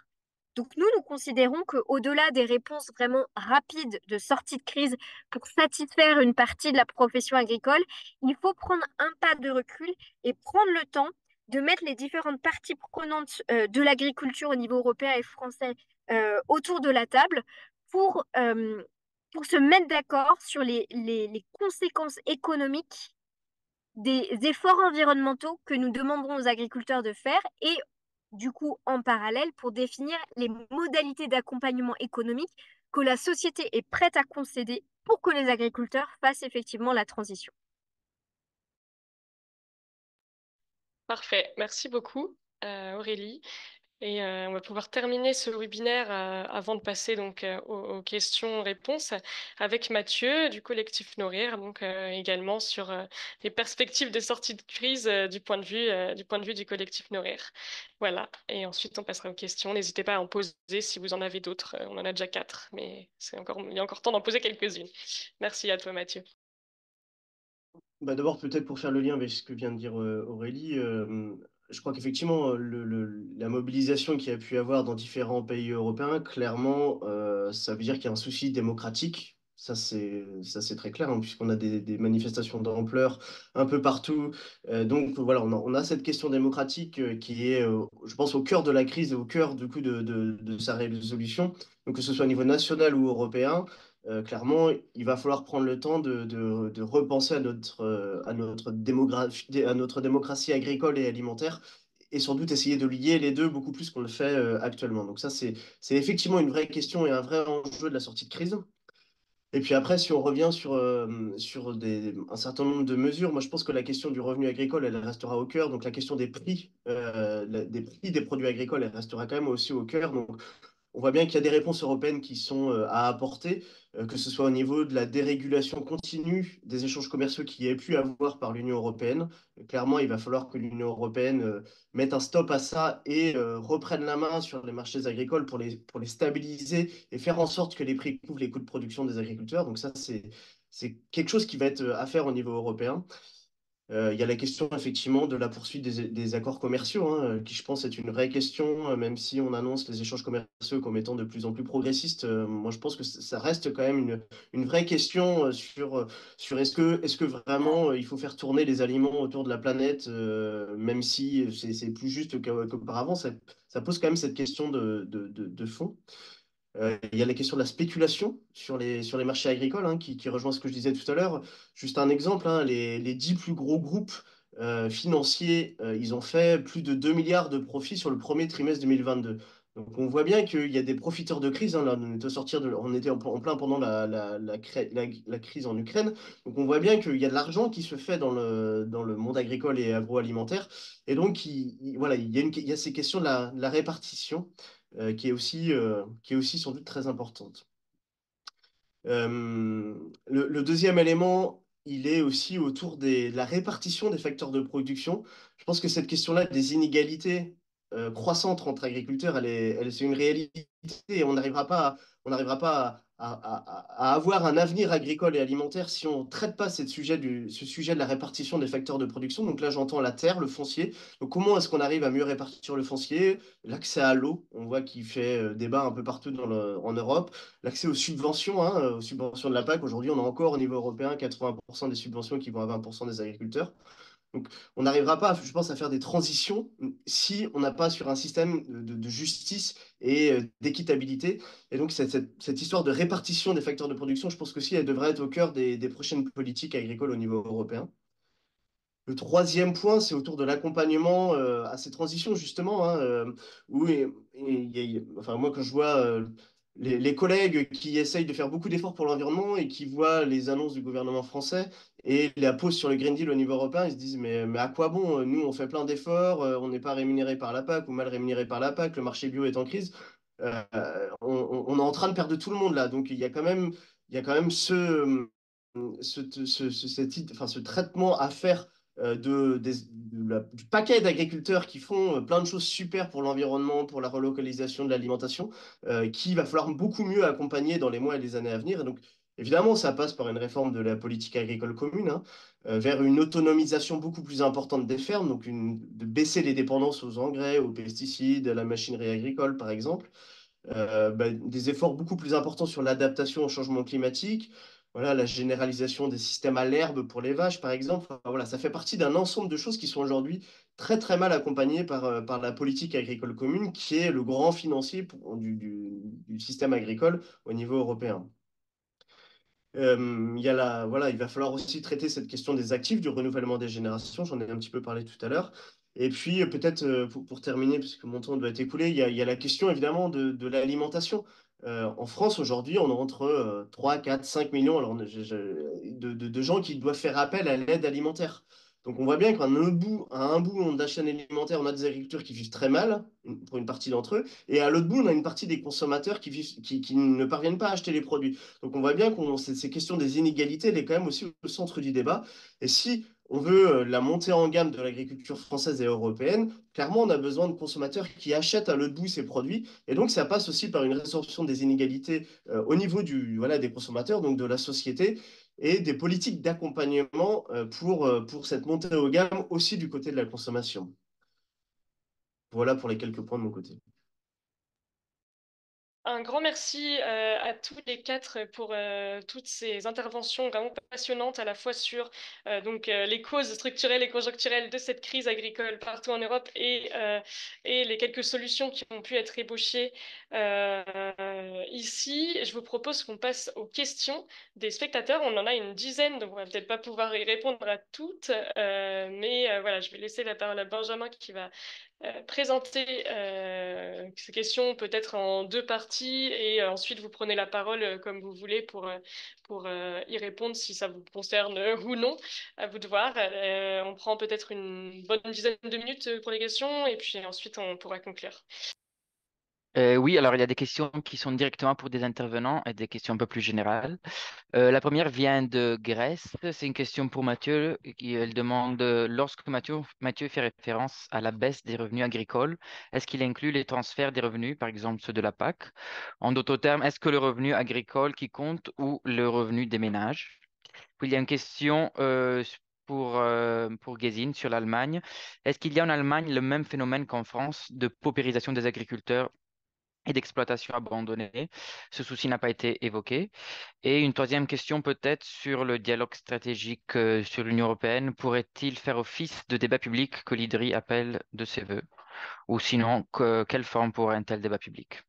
Donc nous considérons qu'au-delà des réponses vraiment rapides de sortie de crise pour satisfaire une partie de la profession agricole, il faut prendre un pas de recul et prendre le temps de mettre les différentes parties prenantes de l'agriculture au niveau européen et français autour de la table pour, euh, pour se mettre d'accord sur les conséquences économiques des efforts environnementaux que nous demanderons aux agriculteurs de faire et du coup en parallèle pour définir les modalités d'accompagnement économique que la société est prête à concéder pour que les agriculteurs fassent effectivement la transition. Parfait, merci beaucoup Aurélie. Et on va pouvoir terminer ce webinaire avant de passer donc aux questions-réponses avec Mathieu du collectif Nourrir, donc également sur les perspectives de sortie de crise du point de vue du collectif Nourrir. Voilà. Et ensuite on passera aux questions. N'hésitez pas à en poser si vous en avez d'autres. On en a déjà 4, mais il y a encore temps d'en poser quelques-unes. Merci à toi Mathieu. Bah d'abord, peut-être pour faire le lien avec ce que vient de dire Aurélie, je crois qu'effectivement, la mobilisation qu'il y a pu y avoir dans différents pays européens, clairement, ça veut dire qu'il y a un souci démocratique. Ça, c'est très clair, hein, puisqu'on a des manifestations d'ampleur un peu partout. Donc voilà, on a cette question démocratique qui est, je pense, au cœur de la crise et au cœur du coup de sa résolution. Donc que ce soit au niveau national ou européen. Clairement, il va falloir prendre le temps de repenser à notre démocratie agricole et alimentaire et sans doute essayer de lier les deux beaucoup plus qu'on le fait actuellement. Donc ça, c'est effectivement une vraie question et un vrai enjeu de la sortie de crise. Et puis après, si on revient sur un certain nombre de mesures, moi je pense que la question du revenu agricole, elle restera au cœur. Donc la question des prix, des prix des produits agricoles, elle restera quand même aussi au cœur. Donc on voit bien qu'il y a des réponses européennes qui sont à apporter, que ce soit au niveau de la dérégulation continue des échanges commerciaux qu'il y ait pu avoir par l'Union européenne. Clairement, il va falloir que l'Union européenne mette un stop à ça et reprenne la main sur les marchés agricoles pour les stabiliser et faire en sorte que les prix couvrent les coûts de production des agriculteurs. Donc ça, c'est quelque chose qui va être à faire au niveau européen. Il y a la question effectivement de la poursuite des accords commerciaux, hein, qui je pense est une vraie question, même si on annonce les échanges commerciaux comme étant de plus en plus progressistes. Moi, je pense que ça reste quand même une vraie question sur est-ce que vraiment il faut faire tourner les aliments autour de la planète, même si c'est plus juste qu'auparavant. Ça pose quand même cette question de fond. Il y a la question de la spéculation sur les marchés agricoles, hein, qui rejoint ce que je disais tout à l'heure. Juste un exemple, hein, les 10 plus gros groupes financiers, ils ont fait plus de 2 milliards de profits sur le premier trimestre 2022. Donc on voit bien qu'il y a des profiteurs de crise, hein. Là, on était en plein pendant la crise en Ukraine. Donc on voit bien qu'il y a de l'argent qui se fait dans le monde agricole et agroalimentaire. Et donc voilà, il y a ces questions de la répartition qui est aussi sans doute très importante. Le deuxième élément, il est aussi autour de la répartition des facteurs de production. Je pense que cette question-là des inégalités croissantes entre agriculteurs, c'est une réalité et on n'arrivera pas à avoir un avenir agricole et alimentaire si on ne traite pas ce sujet de la répartition des facteurs de production. Donc là, j'entends la terre, le foncier. Donc comment est-ce qu'on arrive à mieux répartir le foncier? L'accès à l'eau, on voit qu'il fait débat un peu partout en Europe. L'accès aux subventions, hein, aux subventions de la PAC. Aujourd'hui, on a encore au niveau européen 80% des subventions qui vont à 20% des agriculteurs. Donc, on n'arrivera pas, je pense, à faire des transitions si on n'a pas sur un système de justice et d'équitabilité. Et donc, cette histoire de répartition des facteurs de production, je pense qu'aussi, elle devrait être au cœur des prochaines politiques agricoles au niveau européen. Le troisième point, c'est autour de l'accompagnement à ces transitions, justement, hein, où, enfin, moi, quand je vois les collègues qui essayent de faire beaucoup d'efforts pour l'environnement et qui voient les annonces du gouvernement français et la pause sur le Green Deal au niveau européen, ils se disent, mais à quoi bon? Nous, on fait plein d'efforts, on n'est pas rémunéré par la PAC ou mal rémunéré par la PAC, le marché bio est en crise. On est en train de perdre tout le monde là. Donc, il y a quand même ce traitement à faire du paquet d'agriculteurs qui font plein de choses super pour l'environnement, pour la relocalisation de l'alimentation, qui va falloir beaucoup mieux accompagner dans les mois et les années à venir. Et donc, évidemment, ça passe par une réforme de la politique agricole commune, hein, vers une autonomisation beaucoup plus importante des fermes, donc de baisser les dépendances aux engrais, aux pesticides, à la machinerie agricole, par exemple. des efforts beaucoup plus importants sur l'adaptation au changement climatique. Voilà, la généralisation des systèmes à l'herbe pour les vaches, par exemple. Enfin, voilà, ça fait partie d'un ensemble de choses qui sont aujourd'hui très très mal accompagnées par la politique agricole commune, qui est le grand financier du système agricole au niveau européen. Voilà, il va falloir aussi traiter cette question des actifs, du renouvellement des générations. J'en ai un petit peu parlé tout à l'heure. Et puis, peut-être pour terminer, puisque mon temps doit être écoulé, il y a la question évidemment de l'alimentation. En France, aujourd'hui, on a entre 3, 4, 5 millions alors, de gens qui doivent faire appel à l'aide alimentaire. Donc, on voit bien à un bout de la chaîne alimentaire, on a des agriculteurs qui vivent très mal, pour une partie d'entre eux, et à l'autre bout, on a une partie des consommateurs qui ne parviennent pas à acheter les produits. Donc on voit bien que ces questions des inégalités, elle est quand même aussi au centre du débat. Et si on veut la montée en gamme de l'agriculture française et européenne, clairement on a besoin de consommateurs qui achètent à l'autre bout ces produits. Et donc ça passe aussi par une résorption des inégalités au niveau voilà, des consommateurs, donc de la société, et des politiques d'accompagnement pour cette montée en gamme aussi du côté de la consommation. Voilà pour les quelques points de mon côté. Un grand merci à tous les quatre pour toutes ces interventions vraiment passionnantes à la fois sur les causes structurelles et conjoncturelles de cette crise agricole partout en Europe et les quelques solutions qui ont pu être ébauchées ici. Je vous propose qu'on passe aux questions des spectateurs. On en a une dizaine, donc on va peut-être pas pouvoir y répondre à toutes, mais voilà, je vais laisser la parole à Benjamin qui va présenter ces questions peut-être en deux parties et ensuite vous prenez la parole comme vous voulez pour y répondre si ça vous concerne ou non. À vous de voir. On prend peut-être une bonne dizaine de minutes pour les questions et puis ensuite on pourra conclure. Oui, alors il y a des questions qui sont directement pour des intervenants et des questions un peu plus générales. La première vient de Grèce. C'est une question pour Mathieu. Elle demande, lorsque Mathieu fait référence à la baisse des revenus agricoles, est-ce qu'il inclut les transferts des revenus, par exemple ceux de la PAC? En d'autres termes, est-ce que le revenu agricole qui compte ou le revenu des ménages? Puis il y a une question pour Gesine sur l'Allemagne. Est-ce qu'il y a en Allemagne le même phénomène qu'en France de paupérisation des agriculteurs et d'exploitation abandonnée? Ce souci n'a pas été évoqué. Et une troisième question peut-être sur le dialogue stratégique sur l'Union européenne. Pourrait-il faire office de débat public que l'IDRI appelle de ses voeux? Ou sinon, quelle forme pourrait un tel débat public?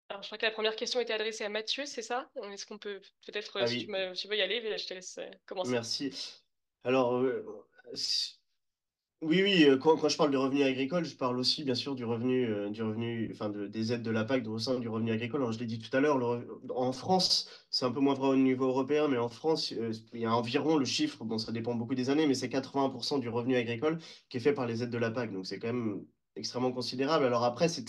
Alors, je crois que la première question était adressée à Mathieu, c'est ça? Est-ce qu'on peut peut-être, Ah si oui, tu veux y aller, je te laisse commencer. merci. Alors, oui, oui, quand je parle de revenu agricole, je parle aussi bien sûr enfin des aides de la PAC au sein du revenu agricole. Alors, je l'ai dit tout à l'heure, en France, c'est un peu moins vrai au niveau européen, mais en France, il y a environ le chiffre, bon, ça dépend beaucoup des années, mais c'est 80% du revenu agricole qui est fait par les aides de la PAC. Donc, c'est quand même extrêmement considérable. Alors après, c'est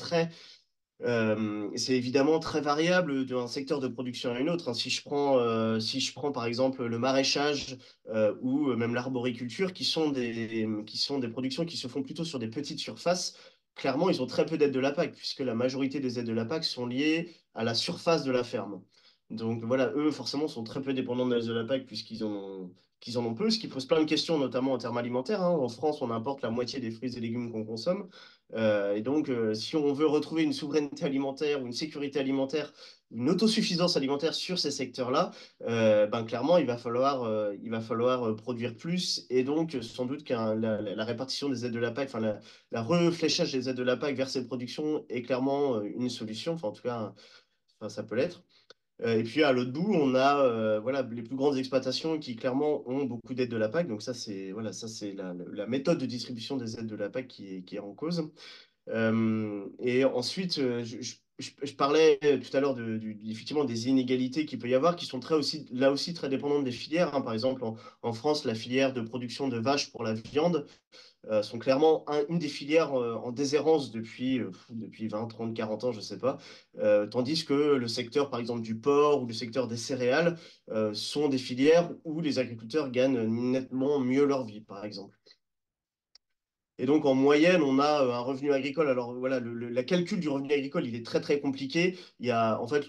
évidemment très variable d'un secteur de production à une autre, hein. Si je prends par exemple le maraîchage ou même l'arboriculture, qui sont des productions qui se font plutôt sur des petites surfaces, clairement, ils ont très peu d'aides de la PAC, puisque la majorité des aides de la PAC sont liées à la surface de la ferme. Donc voilà, eux, forcément, sont très peu dépendants de l'aide de la PAC, qu'ils en ont peu, ce qui pose plein de questions, notamment en termes alimentaires, hein. En France, on importe la moitié des fruits et légumes qu'on consomme. Et donc, si on veut retrouver une souveraineté alimentaire ou une sécurité alimentaire, une autosuffisance alimentaire sur ces secteurs-là, clairement, il va falloir produire plus. Et donc, sans doute que la répartition des aides de la PAC, enfin, la refléchage des aides de la PAC vers ces productions est clairement une solution. Enfin, en tout cas, enfin, ça peut l'être. Et puis à l'autre bout, on a voilà, les plus grandes exploitations qui clairement ont beaucoup d'aides de la PAC. Donc ça, c'est voilà, ça, c'est la méthode de distribution des aides de la PAC qui est en cause. Et ensuite, je parlais tout à l'heure effectivement des inégalités qu'il peut y avoir, qui sont là aussi très dépendantes des filières, hein. Par exemple, en France, la filière de production de vaches pour la viande sont clairement une des filières en déshérence depuis 20, 30, 40 ans, je ne sais pas. Tandis que le secteur, par exemple, du porc ou le secteur des céréales sont des filières où les agriculteurs gagnent nettement mieux leur vie, par exemple. Et donc, en moyenne, on a un revenu agricole. Alors, voilà, la calcul du revenu agricole, il est très, très compliqué. Il y a, en fait,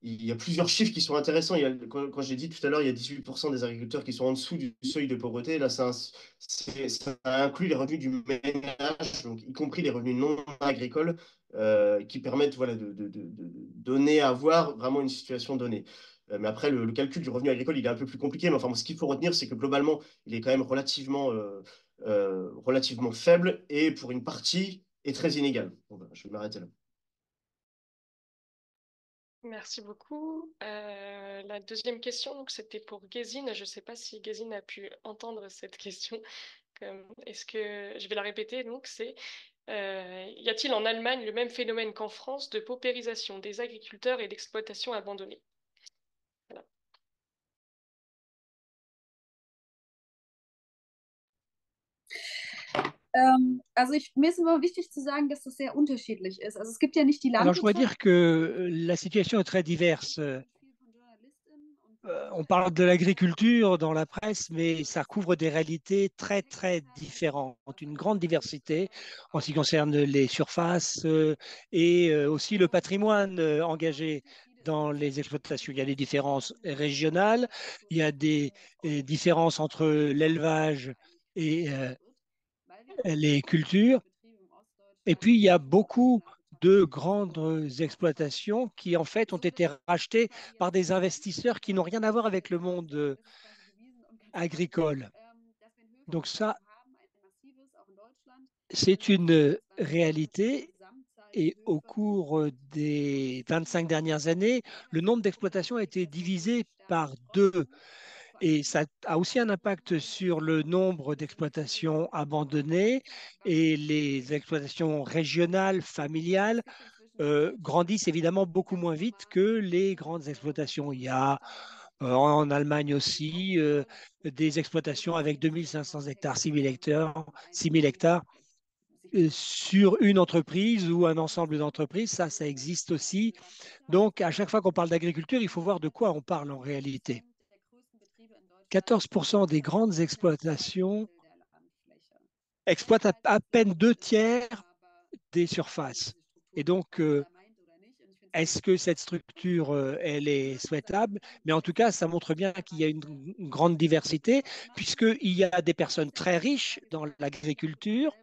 il y a plusieurs chiffres qui sont intéressants. Quand j'ai dit tout à l'heure, il y a 18% des agriculteurs qui sont en dessous du seuil de pauvreté. Là, ça inclut les revenus du ménage, donc y compris les revenus non agricoles, qui permettent voilà, de donner à voir vraiment une situation donnée. Mais après, le calcul du revenu agricole, il est un peu plus compliqué. Mais enfin, ce qu'il faut retenir, c'est que globalement, il est quand même relativement faible et pour une partie est très inégal. Bon, ben, je vais m'arrêter là. Merci beaucoup. La deuxième question, donc, c'était pour Gézine. Je ne sais pas si Gézine a pu entendre cette question. Est-ce que je vais la répéter, donc c'est y a-t-il en Allemagne le même phénomène qu'en France de paupérisation des agriculteurs et d'exploitation abandonnée? Voilà. Also mir ist immer wichtig zu sagen, dass das sehr unterschiedlich ist. Also es gibt ja nicht die Alors, je dois Landwirtschaft. dire que la situation est très diverse. On parle de l'agriculture dans la presse, mais ça couvre des réalités très, très différentes, une grande diversité en ce qui concerne les surfaces et aussi le patrimoine engagé dans les exploitations. Il y a des différences régionales, il y a des différences entre l'élevage et les cultures. Et puis, il y a beaucoup de grandes exploitations qui, en fait, ont été rachetées par des investisseurs qui n'ont rien à voir avec le monde agricole. Donc ça, c'est une réalité. Et au cours des 25 dernières années, le nombre d'exploitations a été divisé par deux. Et ça a aussi un impact sur le nombre d'exploitations abandonnées et les exploitations régionales, familiales grandissent évidemment beaucoup moins vite que les grandes exploitations. Il y a en Allemagne aussi des exploitations avec 2500 hectares, 6000 hectares, 6000 hectares sur une entreprise ou un ensemble d'entreprises. Ça existe aussi. Donc, à chaque fois qu'on parle d'agriculture, il faut voir de quoi on parle en réalité. 14% des grandes exploitations exploitent à peine 2 tiers des surfaces. Et donc, est-ce que cette structure, elle est souhaitable? Mais en tout cas, ça montre bien qu'il y a une grande diversité, puisqu'il y a des personnes très riches dans l'agriculture,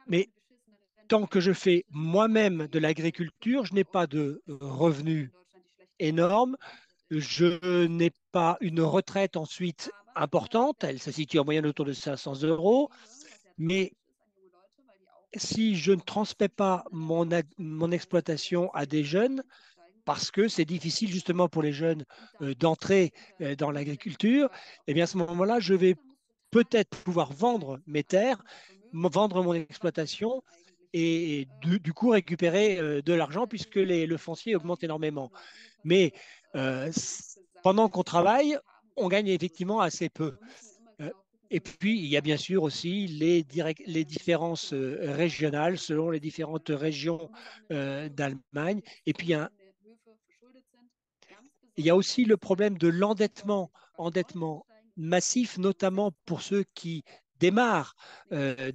mais tant que je fais moi-même de l'agriculture, je n'ai pas de revenus énormes, je n'ai pas une retraite ensuite importante, elle se situe en moyenne autour de 500 euros, mais si je ne transmets pas mon exploitation à des jeunes, parce que c'est difficile justement pour les jeunes d'entrer dans l'agriculture, eh bien à ce moment-là, je vais peut-être pouvoir vendre mes terres, vendre mon exploitation et du coup récupérer de l'argent puisque le foncier augmente énormément. Mais pendant qu'on travaille, on gagne effectivement assez peu. Et puis, il y a bien sûr aussi les différences régionales selon les différentes régions d'Allemagne. Et puis, il y a aussi le problème de endettement massif, notamment pour ceux qui démarrent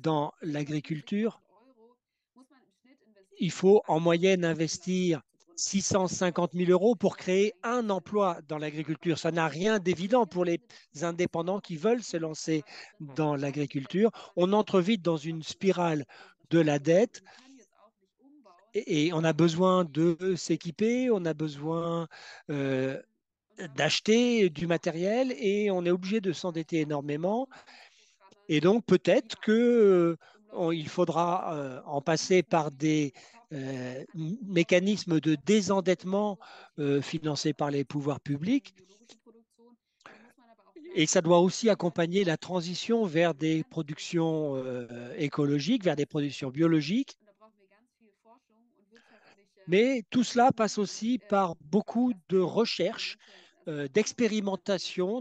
dans l'agriculture. Il faut en moyenne investir 650 000 euros pour créer un emploi dans l'agriculture. Ça n'a rien d'évident pour les indépendants qui veulent se lancer dans l'agriculture. On entre vite dans une spirale de la dette et on a besoin de s'équiper, on a besoin d'acheter du matériel et on est obligé de s'endetter énormément. Et donc peut-être que il faudra en passer par des mécanismes de désendettement financés par les pouvoirs publics. Et ça doit aussi accompagner la transition vers des productions écologiques, vers des productions biologiques. Mais tout cela passe aussi par beaucoup de recherche, d'expérimentation,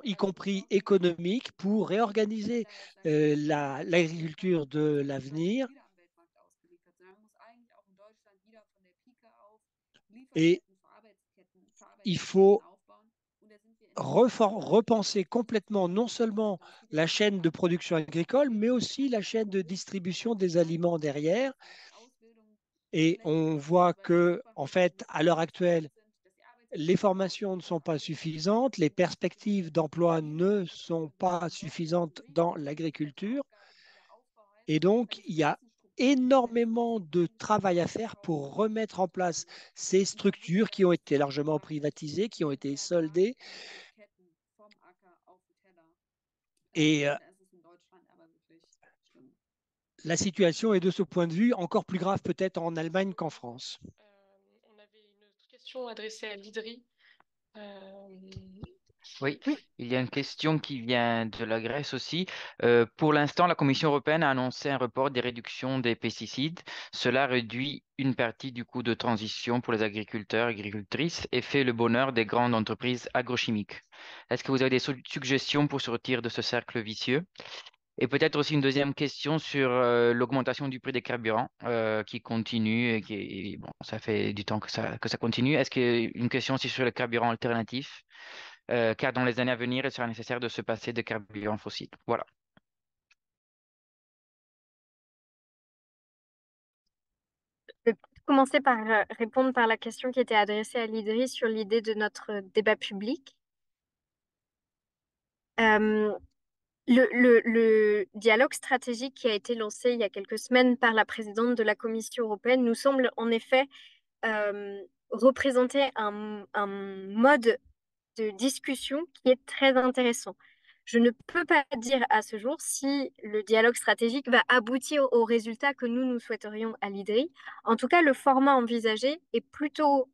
y compris économique, pour réorganiser l'agriculture de l'avenir. Et il faut repenser complètement non seulement la chaîne de production agricole, mais aussi la chaîne de distribution des aliments derrière. Et on voit que, en fait, à l'heure actuelle, les formations ne sont pas suffisantes, les perspectives d'emploi ne sont pas suffisantes dans l'agriculture. Et donc, il y a énormément de travail à faire pour remettre en place ces structures qui ont été largement privatisées, qui ont été soldées. Et la situation est de ce point de vue encore plus grave peut-être en Allemagne qu'en France. On avait une autre question adressée à l'IDRI. Oui, Oui. il y a une question qui vient de la Grèce aussi. Pour l'instant, la Commission européenne a annoncé un report des réductions des pesticides. Cela réduit une partie du coût de transition pour les agriculteurs et agricultrices et fait le bonheur des grandes entreprises agrochimiques. Est-ce que vous avez des suggestions pour sortir de ce cercle vicieux? Et peut-être aussi une deuxième question sur l'augmentation du prix des carburants qui continue et bon, ça fait du temps que ça continue. Est-ce qu'une question aussi sur les carburants alternatifs? Car dans les années à venir, il sera nécessaire de se passer de carburants fossiles. Voilà. Je vais commencer par répondre par la question qui était adressée à l'IDRI sur l'idée de notre débat public. Euh, le dialogue stratégique qui a été lancé il y a quelques semaines par la présidente de la Commission européenne nous semble en effet représenter un mode de discussion qui est très intéressant. Je ne peux pas dire à ce jour si le dialogue stratégique va aboutir au résultat que nous souhaiterions à l'IDRI. En tout cas, le format envisagé est plutôt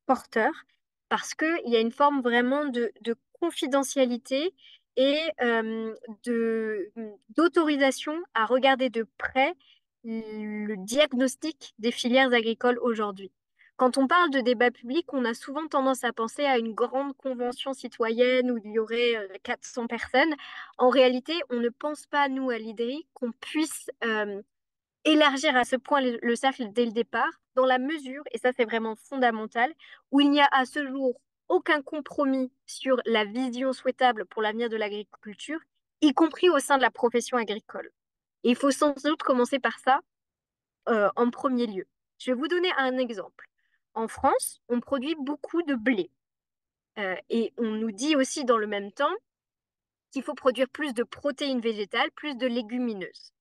porteur parce qu'il y a une forme vraiment de confidentialité et d'autorisation à regarder de près le diagnostic des filières agricoles aujourd'hui. Quand on parle de débat public, on a souvent tendance à penser à une grande convention citoyenne où il y aurait 400 personnes. En réalité, on ne pense pas, nous, à l'IDRI, qu'on puisse élargir à ce point le cercle dès le départ, dans la mesure, et ça c'est vraiment fondamental, où il n'y a à ce jour aucun compromis sur la vision souhaitable pour l'avenir de l'agriculture, y compris au sein de la profession agricole. Et il faut sans doute commencer par ça en premier lieu. Je vais vous donner un exemple. En France, on produit beaucoup de blé. Et on nous dit aussi dans le même temps qu'il faut produire plus de protéines végétales, plus de légumineuses.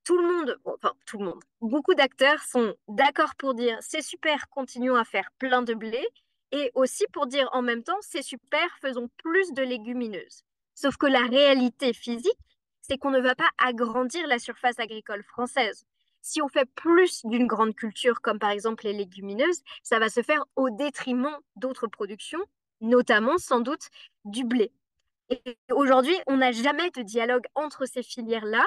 Tout le monde, enfin tout le monde, beaucoup d'acteurs sont d'accord pour dire c'est super, continuons à faire plein de blé, et aussi pour dire en même temps c'est super, faisons plus de légumineuses. Sauf que la réalité physique, c'est qu'on ne va pas agrandir la surface agricole française. Si on fait plus d'une grande culture, comme par exemple les légumineuses, ça va se faire au détriment d'autres productions, notamment sans doute du blé. Et aujourd'hui, on n'a jamais de dialogue entre ces filières-là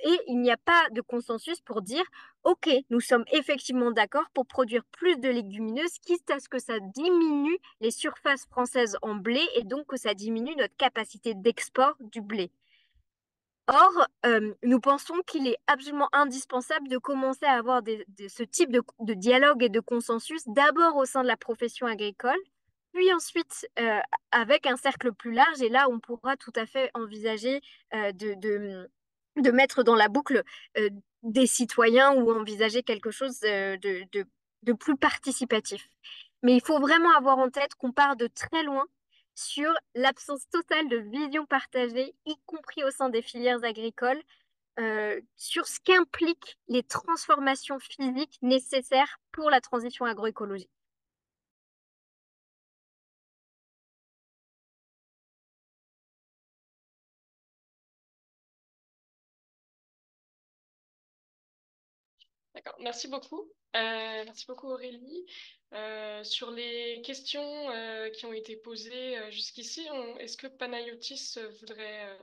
et il n'y a pas de consensus pour dire, OK, nous sommes effectivement d'accord pour produire plus de légumineuses, quitte à ce que ça diminue les surfaces françaises en blé et donc que ça diminue notre capacité d'export du blé. Or, nous pensons qu'il est absolument indispensable de commencer à avoir ce type de dialogue et de consensus, d'abord au sein de la profession agricole, puis ensuite avec un cercle plus large. Et là, on pourra tout à fait envisager de mettre dans la boucle des citoyens ou envisager quelque chose de plus participatif. Mais il faut vraiment avoir en tête qu'on part de très loin sur l'absence totale de vision partagée, y compris au sein des filières agricoles, sur ce qu'impliquent les transformations physiques nécessaires pour la transition agroécologique. D'accord, merci beaucoup Aurélie. Sur les questions qui ont été posées jusqu'ici, est-ce que Panayotis voudrait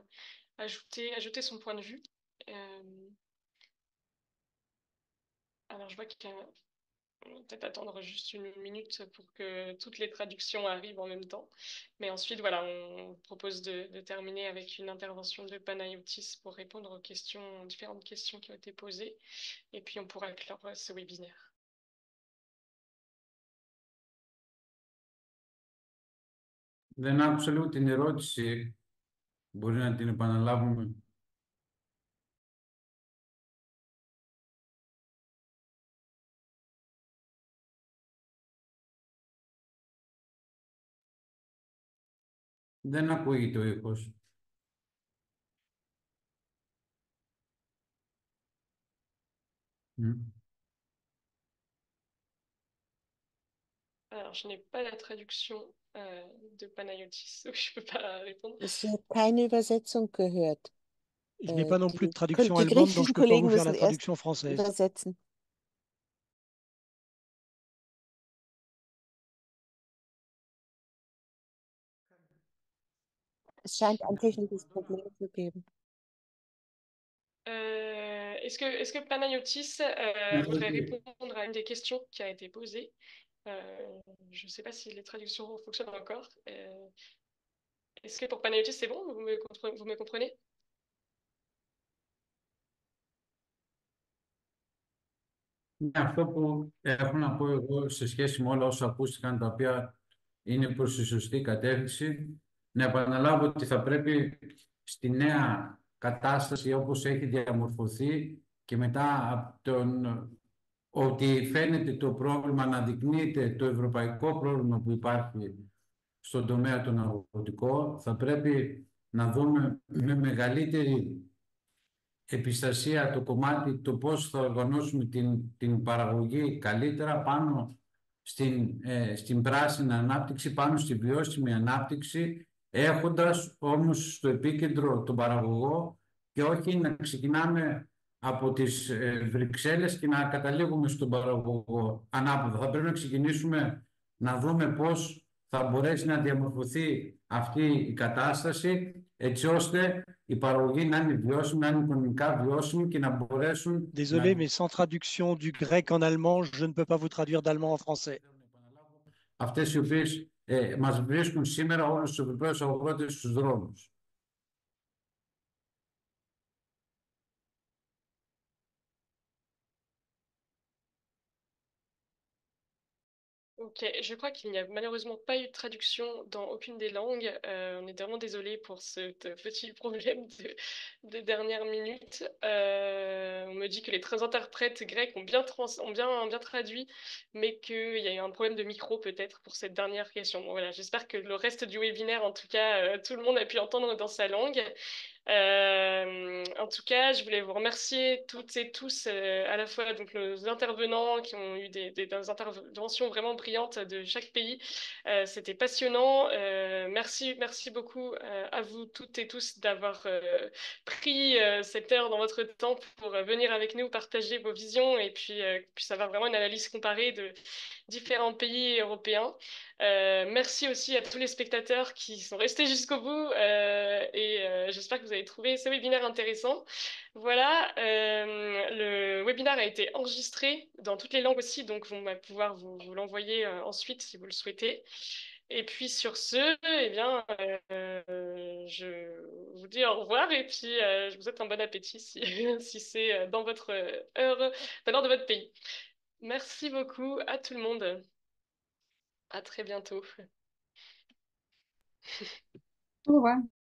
ajouter son point de vue? Alors je vois qu'il y a peut-être attendre juste une minute pour que toutes les traductions arrivent en même temps. Mais ensuite, voilà, on propose de terminer avec une intervention de Panayotis pour répondre aux différentes questions qui ont été posées. Et puis on pourra clore ce webinaire. Δεν άκουσα λίγο την ερώτηση. Μπορεί να την επαναλάβουμε. Δεν ακούγεται ο ήχος. Μμ. Alors, je n'ai pas la traduction de Panayotis, donc je peux pas répondre. Sie hat keine Übersetzung gehört. Je n'ai pas non plus de Die traduction allemande, donc je griechischen ne peux pas Kollegen vous faire müssen la erst traduction française. übersetzen. Es scheint ein technisches Problem zu geben. Est-ce que Panayotis voudrait répondre à une des questions qui a été posée? Je ne sais pas si les traductions fonctionnent encore. Est-ce que pour Panayotis, c'est bon? Vous me comprenez? Ναι, αυτό που έχω να πω εγώ σε σχέση με όλα όσα ακούστηκαν, τα οποία είναι προς τη σωστή κατεύθυνση, να επαναλάβω ότι θα πρέπει στη νέα κατάσταση όπως έχει διαμορφωθεί και μετά από ότι φαίνεται το πρόβλημα, αναδεικνύεται το ευρωπαϊκό πρόβλημα που υπάρχει στον τομέα των αγροτικών, θα πρέπει να δούμε με μεγαλύτερη επιστασία το κομμάτι το πώς θα οργανώσουμε την παραγωγή καλύτερα πάνω στην πράσινη ανάπτυξη, πάνω στη βιώσιμη ανάπτυξη, έχοντας όμως στο επίκεντρο τον παραγωγό και όχι να ξεκινάμε από τις Βρυξέλλες και να καταλήγουμε στον παραγωγό ανάποδα. Θα πρέπει να ξεκινήσουμε να δούμε πώς θα μπορέσει να διαμορφωθεί αυτή η κατάσταση έτσι ώστε η παραγωγή να είναι βιώσιμη, να είναι οικονομικά βιώσιμη και να μπορέσουν Désolé, mais sans traduction du grec en allemand, je ne peux pas vous traduire d'allemand en français. αυτές οι οποίες μας βρίσκουν σήμερα όλους τους Ευρωπαίους αγρότες στους δρόμους. Ok, je crois qu'il n'y a malheureusement pas eu de traduction dans aucune des langues. On est vraiment désolé pour ce petit problème de dernière minute. On me dit que les interprètes grecs ont bien traduit, mais qu'il y a eu un problème de micro peut-être pour cette dernière question. Bon, voilà, j'espère que le reste du webinaire, en tout cas, tout le monde a pu entendre dans sa langue. En tout cas, je voulais vous remercier toutes et tous, à la fois donc, nos intervenants qui ont eu des interventions vraiment brillantes de chaque pays. C'était passionnant. Merci beaucoup à vous toutes et tous d'avoir pris cette heure dans votre temps pour venir avec nous partager vos visions et puis avoir vraiment une analyse comparée de différents pays européens. Merci aussi à tous les spectateurs qui sont restés jusqu'au bout et j'espère que vous avez trouvé ce webinaire intéressant. Voilà, le webinaire a été enregistré dans toutes les langues aussi, donc on va pouvoir vous l'envoyer ensuite si vous le souhaitez. Et puis sur ce, eh bien, je vous dis au revoir et puis je vous souhaite un bon appétit si, si c'est dans votre heure, dans l'heure de votre pays. Merci beaucoup à tout le monde. À très bientôt. Au revoir.